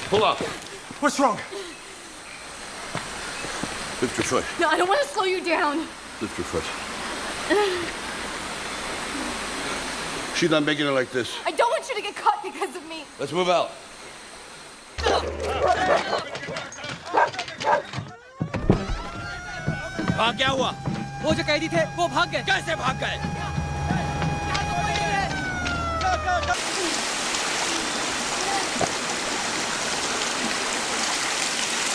Pull up. What's wrong? Lift your foot. No, I don't want to slow you down. Lift your foot. She's not making it like this. I don't want you to get caught because of me. Let's move out. वहाँ क्या हुआ? वो जो कैदी थे वो भाग गए। कैसे भाग गए?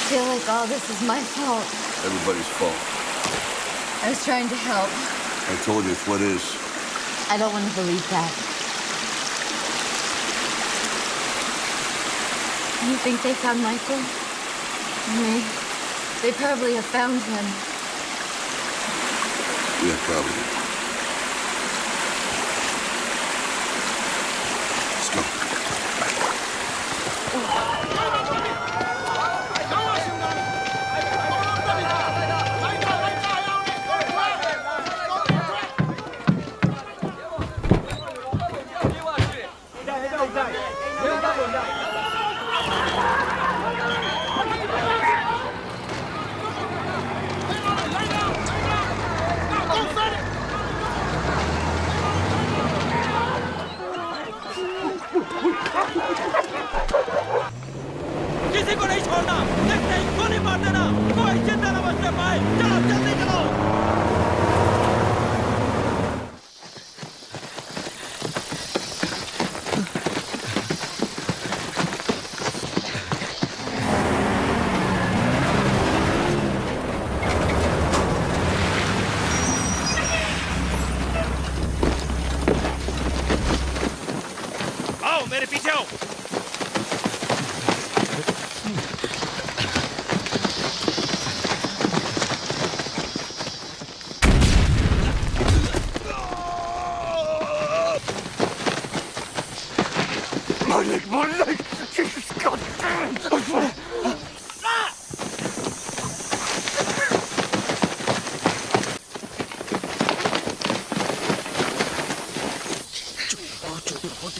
I feel like all this is my fault. Everybody's fault. I was trying to help. I told you it's what is. I don't want to believe that. You think they found Michael? They probably have found him. Yeah, probably. Let's go.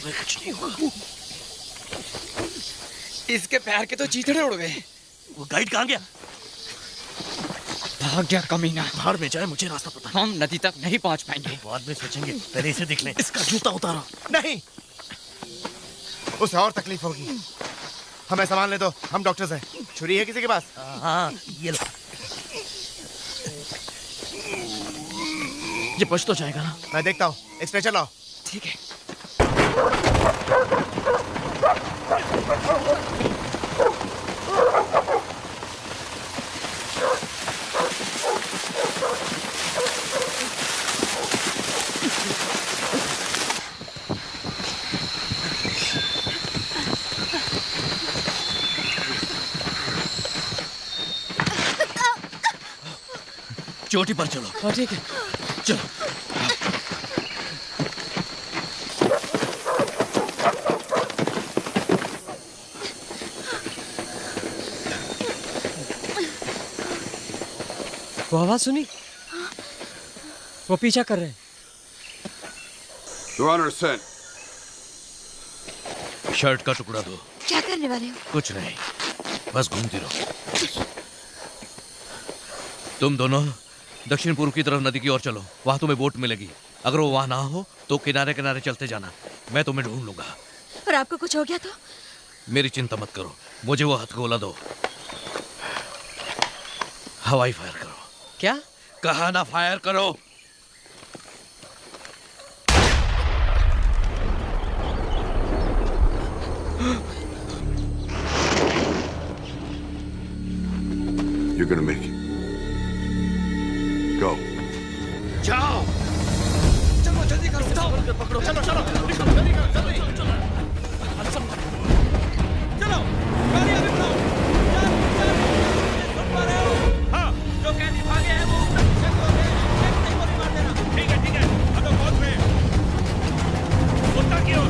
कुछ नहीं हुआ। इसके पैर के तो चीथड़े उड़ गए। वो गाइड कहाँ गया? भाग गया कमीना। बाहर में जाए, मुझे रास्ता पता हम नदी तक नहीं पहुंच पाएंगे। बाद में सोचेंगे, पहले इसे देख लें। इसका जूता उतारा। नहीं, उसे और तकलीफ होगी। हमें सामान ले दो, हम डॉक्टर्स हैं। छुरी है किसी के पास? हाँ, ये लो। ये बच तो जाएगा ना? मैं देखता हूँ। एक स्ट्रेचर लाओ। ठीक है। चोटी पर चलो। हाँ ठीक है, चलो। वो आवाज सुनी? वो पीछा कर रहे हैं। You're under scent. शर्ट का टुकड़ा दो। क्या करने वाले हो? कुछ नहीं, बस घूमती रहो। तुम दोनों दक्षिण पूर्व की तरफ नदी की ओर चलो, वहां तुम्हें बोट मिलेगी। अगर वो वहां ना हो तो किनारे किनारे चलते जाना, मैं तुम्हें ढूंढ लूंगा। और आपको कुछ हो गया तो? मेरी चिंता मत करो, मुझे वो हथगोला दो। हवाई फायर करो। क्या कहा ना, फायर करो। You're gonna make it. Go. जाओ। चलो जल्दी करो। पकड़ो, चलो चलो, निकलो, जल्दी करो, जल्दी। चलो, गाड़ी आगे बढ़ाओ। हाँ, जो कैदी भागे हैं वो उनका पीछे करो। एक नहीं गोली मार देना। ठीक है, हम लोग पहुंच गए। कुत्ता की ओर।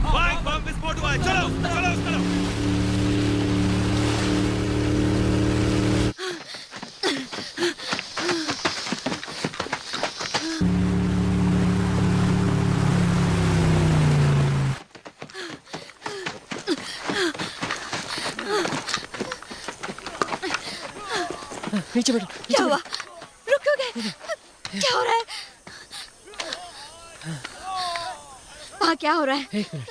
भाई बम विस्फोट हुआ है, चलो चलो चलो। नीचे बैठो। क्या हुआ? रुकोगे? क्या हो रहा है? वहाँ क्या हो रहा है? एक मिनट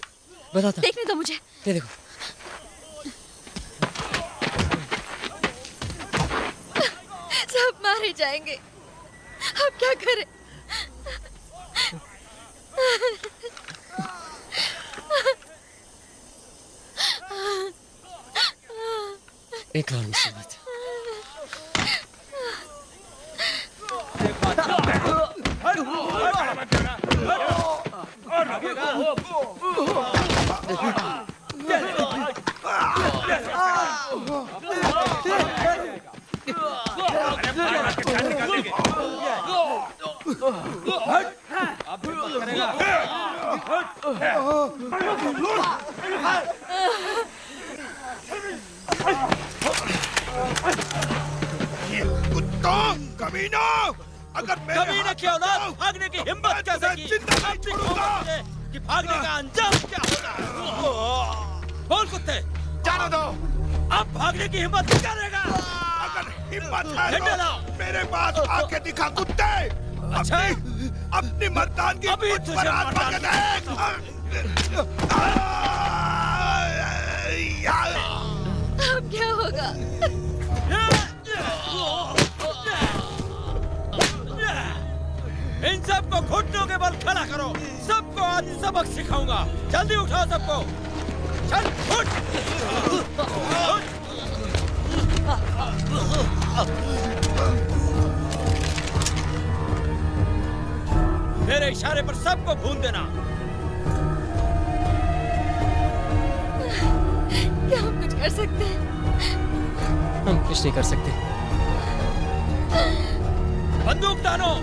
बताता। देखने दो मुझे। ये देखो। सब मारे जाएंगे। अब क्या करें? एक और मुसीबत। कमीना! अगर कमीने की औलाद भागने की हिम्मत कैसे की? कि भागने का अंजाम क्या होगा? बोल कुत्ते! जाने दो! अब भागने की हिम्मत नहीं करेगा! अगर हिम्मत है तो मेरे पास आके दिखा कुत्ते! अच्छा? अपनी मर्दान की अभी मुझ पर हाथ रख दे! अब क्या होगा? इन सबको घुटनों के बल खड़ा करो। सबको आज सबक सिखाऊंगा। जल्दी उठाओ सबको। चल उठ। मेरे इशारे पर सबको भून देना। क्या हम कुछ कर सकते हैं? हम कुछ नहीं कर सकते। बंदूक तानो।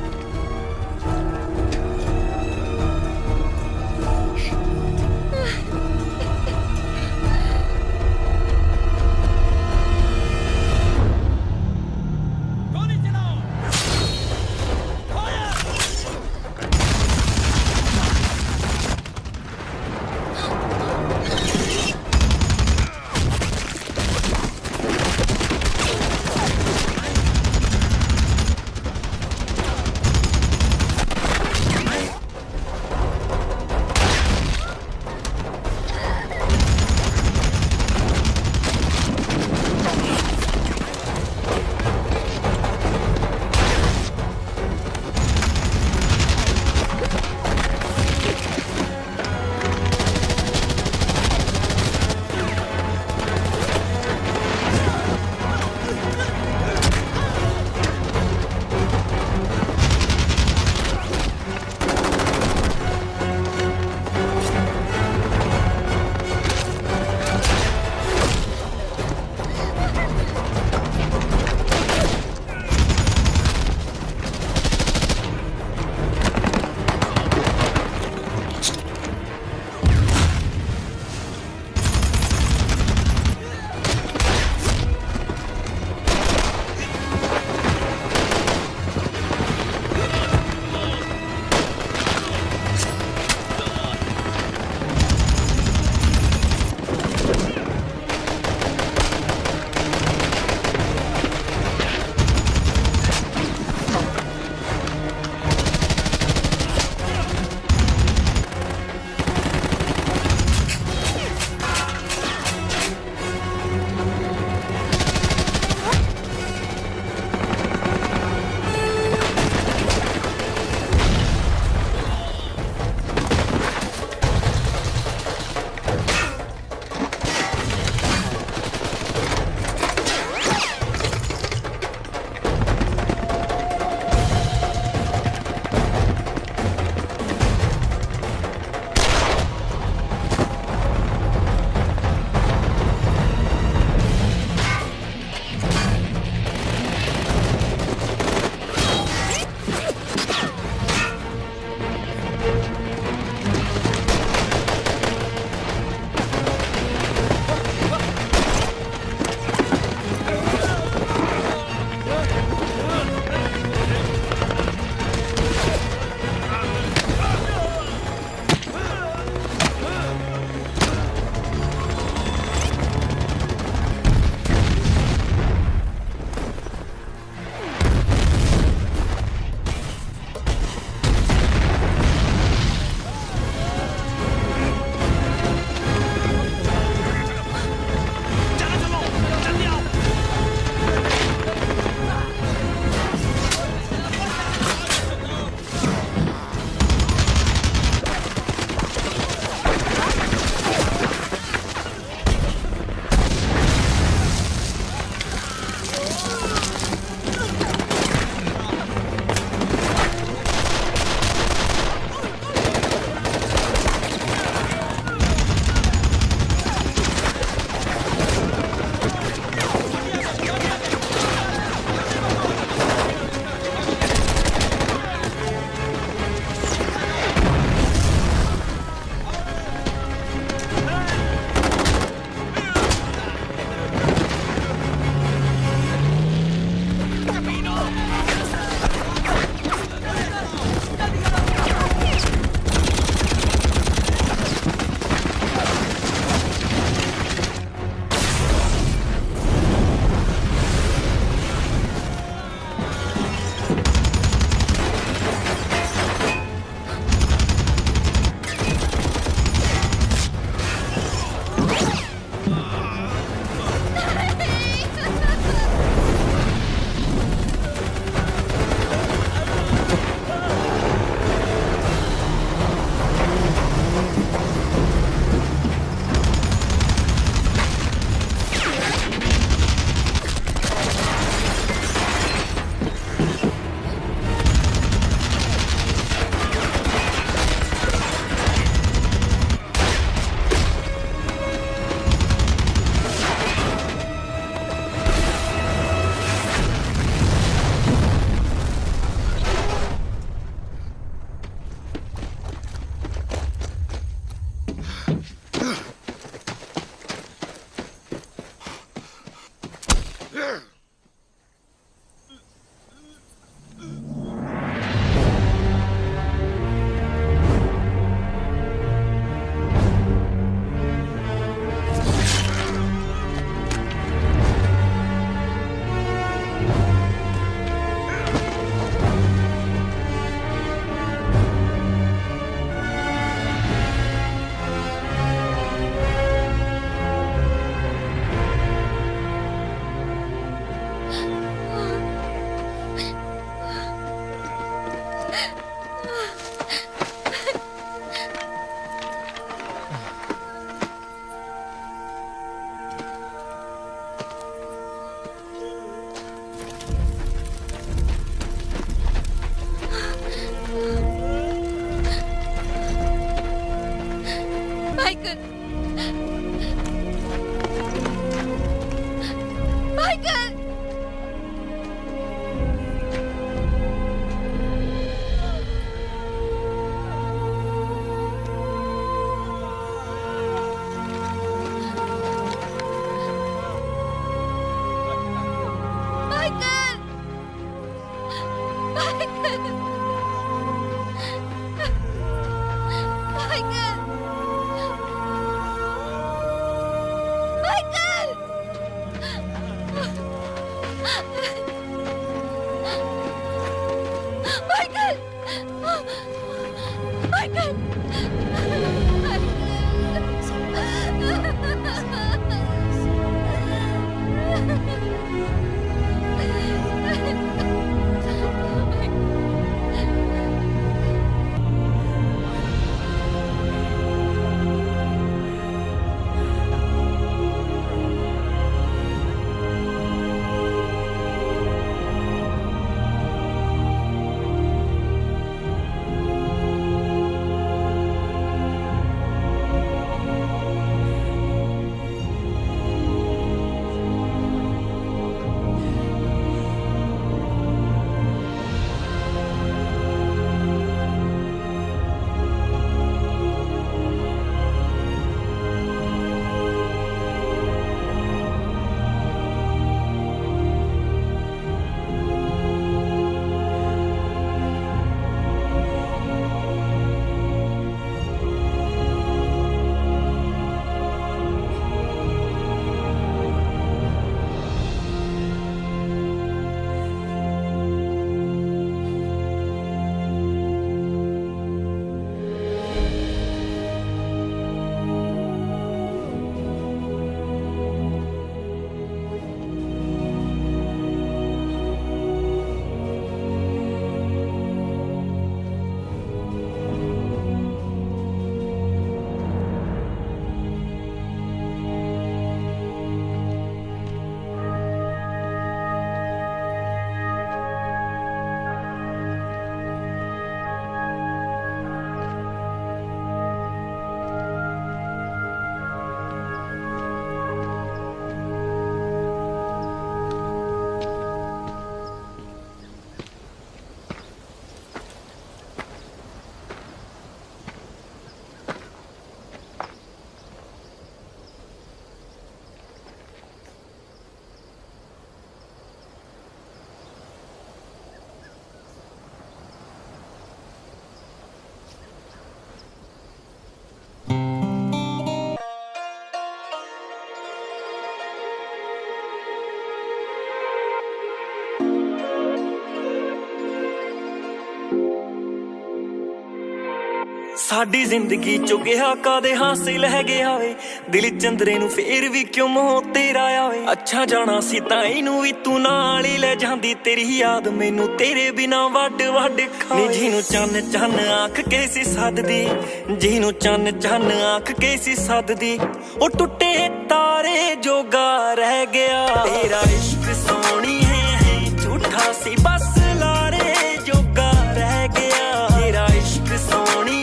ਸਾਡੀ ਜ਼ਿੰਦਗੀ ਚੋਂ ਗਿਆ ਕਦੇ ਹਾਸੇ ਲੈ ਗਿਆ ਵੇ ਦਿਲ ਚੰਦਰੇ ਨੂੰ ਫੇਰ ਵੀ ਕਿਉਂ ਮੋਹ ਤੇਰਾ ਆਵੇ ਅੱਛਾ ਜਾਣਾ ਸੀ ਤਾਂ ਇਹਨੂੰ ਵੀ ਤੂੰ ਨਾਲ ਹੀ ਲੈ ਜਾਂਦੀ ਤੇਰੀ ਯਾਦ ਮੈਨੂੰ ਤੇਰੇ ਬਿਨਾ ਵੱਡ ਵੱਡ ਖਾਵੇ ਜਿਹਨੂੰ ਚੰਨ ਚੰਨ ਆਂਖ ਕੇ ਸੀ ਸੱਦਦੀ ਜਿਹਨੂੰ ਚੰਨ ਚੰਨ ਆਂਖ ਕੇ ਸੀ ਸੱਦਦੀ ਉਹ ਟੁੱਟੇ ਤਾਰੇ ਜੋਗਾ ਰਹਿ ਗਿਆ ਤੇਰਾ ਇਸ਼ਕ ਸੋਹਣੀ ਹੈ ਝੂਠਾ ਸੀ ਬਸ ਲਾਰੇ ਜੋਗਾ ਰਹਿ ਗਿਆ ਤੇਰਾ ਇਸ਼ਕ ਸੋਹਣੀ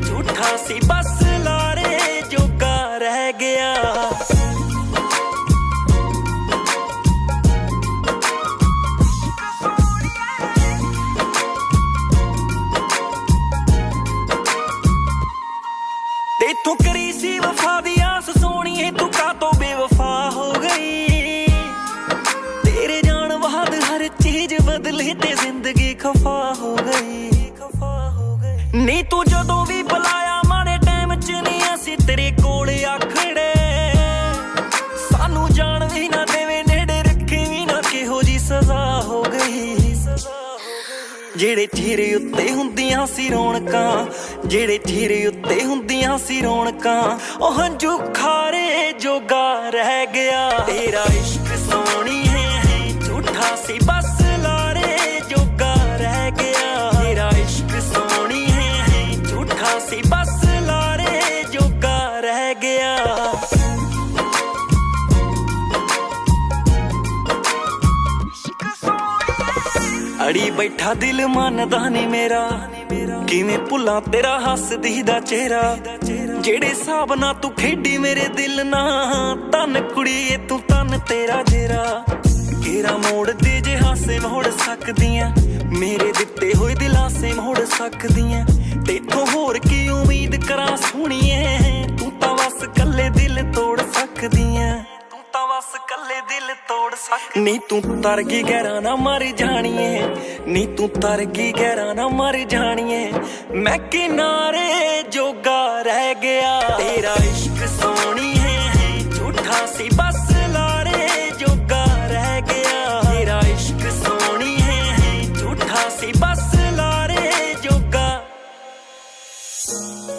ਝੂਠਾ ਸੀ ਬਸ ਲਾਰੇ ਜੋਗਾ ਰਹਿ ਗਿਆ ਤੇਥੋਂ ਕਰੀ ਸੀ ਵਫਾ ਦੀ ਆਸ ਸੋਹਣੀਏ ਤੂੰ ਕਾਤੋਂ ਬੇਵਫਾ ਹੋ ਗਈ ਤੇਰੇ ਜਾਣ ਬਾਅਦ ਹਰ ਚੀਜ਼ ਬਦਲੇ ਤੇ ਜ਼ਿੰਦਗੀ ਖਫਾ ਹੋ ਗਈ ਨੀ ਤੂੰ ਜਦੋਂ ਵੀ ਬੁਲਾਇਆ ਮਾੜੇ ਟਾਈਮ ਚ ਨਹੀਂ ਅਸੀਂ ਤੇਰੇ ਕੋਲ ਆਖੜੇ ਸਾਨੂੰ ਜਾਣ ਵੀ ਨਾ ਦੇਵੇ ਨੇੜੇ ਰੱਖੇ ਵੀ ਨਾ ਕਿਹੋ ਜੀ ਸਜ਼ਾ ਹੋ ਗਈ ਜਿਹੜੇ ਚਿਹਰੇ ਉੱਤੇ ਹੁੰਦੀਆਂ ਸੀ ਰੌਣਕਾਂ ਜਿਹੜੇ ਚਿਹਰੇ ਉੱਤੇ ਹੁੰਦੀਆਂ ਸੀ ਰੌਣਕਾਂ ਉਹ ਹੰਝੂ ਖਾਰੇ ਜੋਗਾ ਰਹਿ ਗਿਆ ਤੇਰਾ ਇਸ਼ਕ ਸੋਹਣੀ ਹੈ ਝੂਠਾ ਸੀ ਬਸ ਲਾਰੇ ਜੋਗਾ ਰਹਿ ਗਿਆ ਤੇਰਾ ਇਸ਼ਕ ਸੋਹਣੀ ਝੂਠਾ ਸੀ ਬਸ ਲਾਰੇ ਜੋਗਾ ਰਹਿ ਗਿਆ ਅੜੀ ਬੈਠਾ ਦਿਲ ਮੰਨਦਾ ਨਹੀਂ ਮੇਰਾ ਕਿਵੇਂ ਭੁੱਲਾਂ ਤੇਰਾ ਹੱਸਦੀ ਦਾ ਚਿਹਰਾ ਜਿਹੜੇ ਹਿਸਾਬ ਨਾਲ ਤੂੰ ਖੇਡੀ ਮੇਰੇ ਦਿਲ ਨਾਲ ਤਨ ਕੁੜੀਏ ਤੂੰ ਤਨ ਤੇਰਾ ਜੇਰਾ ਕੇਰਾ ਮੋੜਦੀ ਜੇ ਹਾਸੇ ਮੋੜ ਸਕਦੀਆਂ ਮੇਰੇ ਦਿੱਤੇ ਹੋਏ ਦਿਲਾਸੇ ਮੋੜ ਸਕਦੀਆਂ ਤੇਥੋਂ ਹੋਰ ਕੀ ਉਮੀਦ ਕਰਾਂ ਸੋਹਣੀਏ ਤੂੰ ਤਾਂ ਬਸ ਕੱਲੇ ਦਿਲ ਤੋੜ ਸਕਦੀਆਂ ਤੂੰ ਤਾਂ ਬਸ ਕੱਲੇ ਦਿਲ ਤੋੜ ਸਕਦੀ ਨੀ ਤੂੰ ਤਰ ਗਈ ਗਹਿਰਾ ਨਾ ਮਰ ਜਾਣੀਏ ਨੀ ਤੂੰ ਤਰ ਗਈ ਗਹਿਰਾ ਨਾ ਮਰ ਜਾਣੀਏ ਮੈਂ ਕਿਨਾਰੇ ਜੋਗਾ ਰਹਿ ਗਿਆ ਤੇਰਾ ਇਸ਼ਕ ਸੋਹਣੀ ਹੈ ਝੂਠਾ ਸੀ ਬਸ ਲਾਰੇ ਜੋਗਾ ਰਹਿ ਗਿਆ ਤੇਰਾ ਇਸ਼ਕ ਸੋਹਣੀ ਹੈ ਝੂਠਾ ਸੀ ਬਸ ਲਾਰੇ ਜੋਗਾ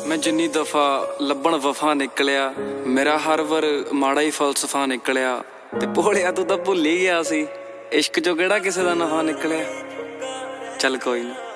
ਮੈਂ ਜਿੰਨੀ ਦਫਾ ਲੱਭਣ ਵਫਾ ਨਿਕਲਿਆ ਮੇਰਾ ਹਰ ਵਾਰ ਮਾੜਾ ਹੀ ਫਲਸਫਾ ਨਿਕਲਿਆ ਤੇ ਭੋਲਿਆ ਤੂੰ ਤਾਂ ਭੁੱਲ ਹੀ ਗਿਆ ਸੀ ਇਸ਼ਕ ਚੋਂ ਕਿਹੜਾ ਕਿਸੇ ਦਾ ਨਫਾ ਨਿਕਲਿਆ ਚੱਲ ਕੋਈ ਨਾ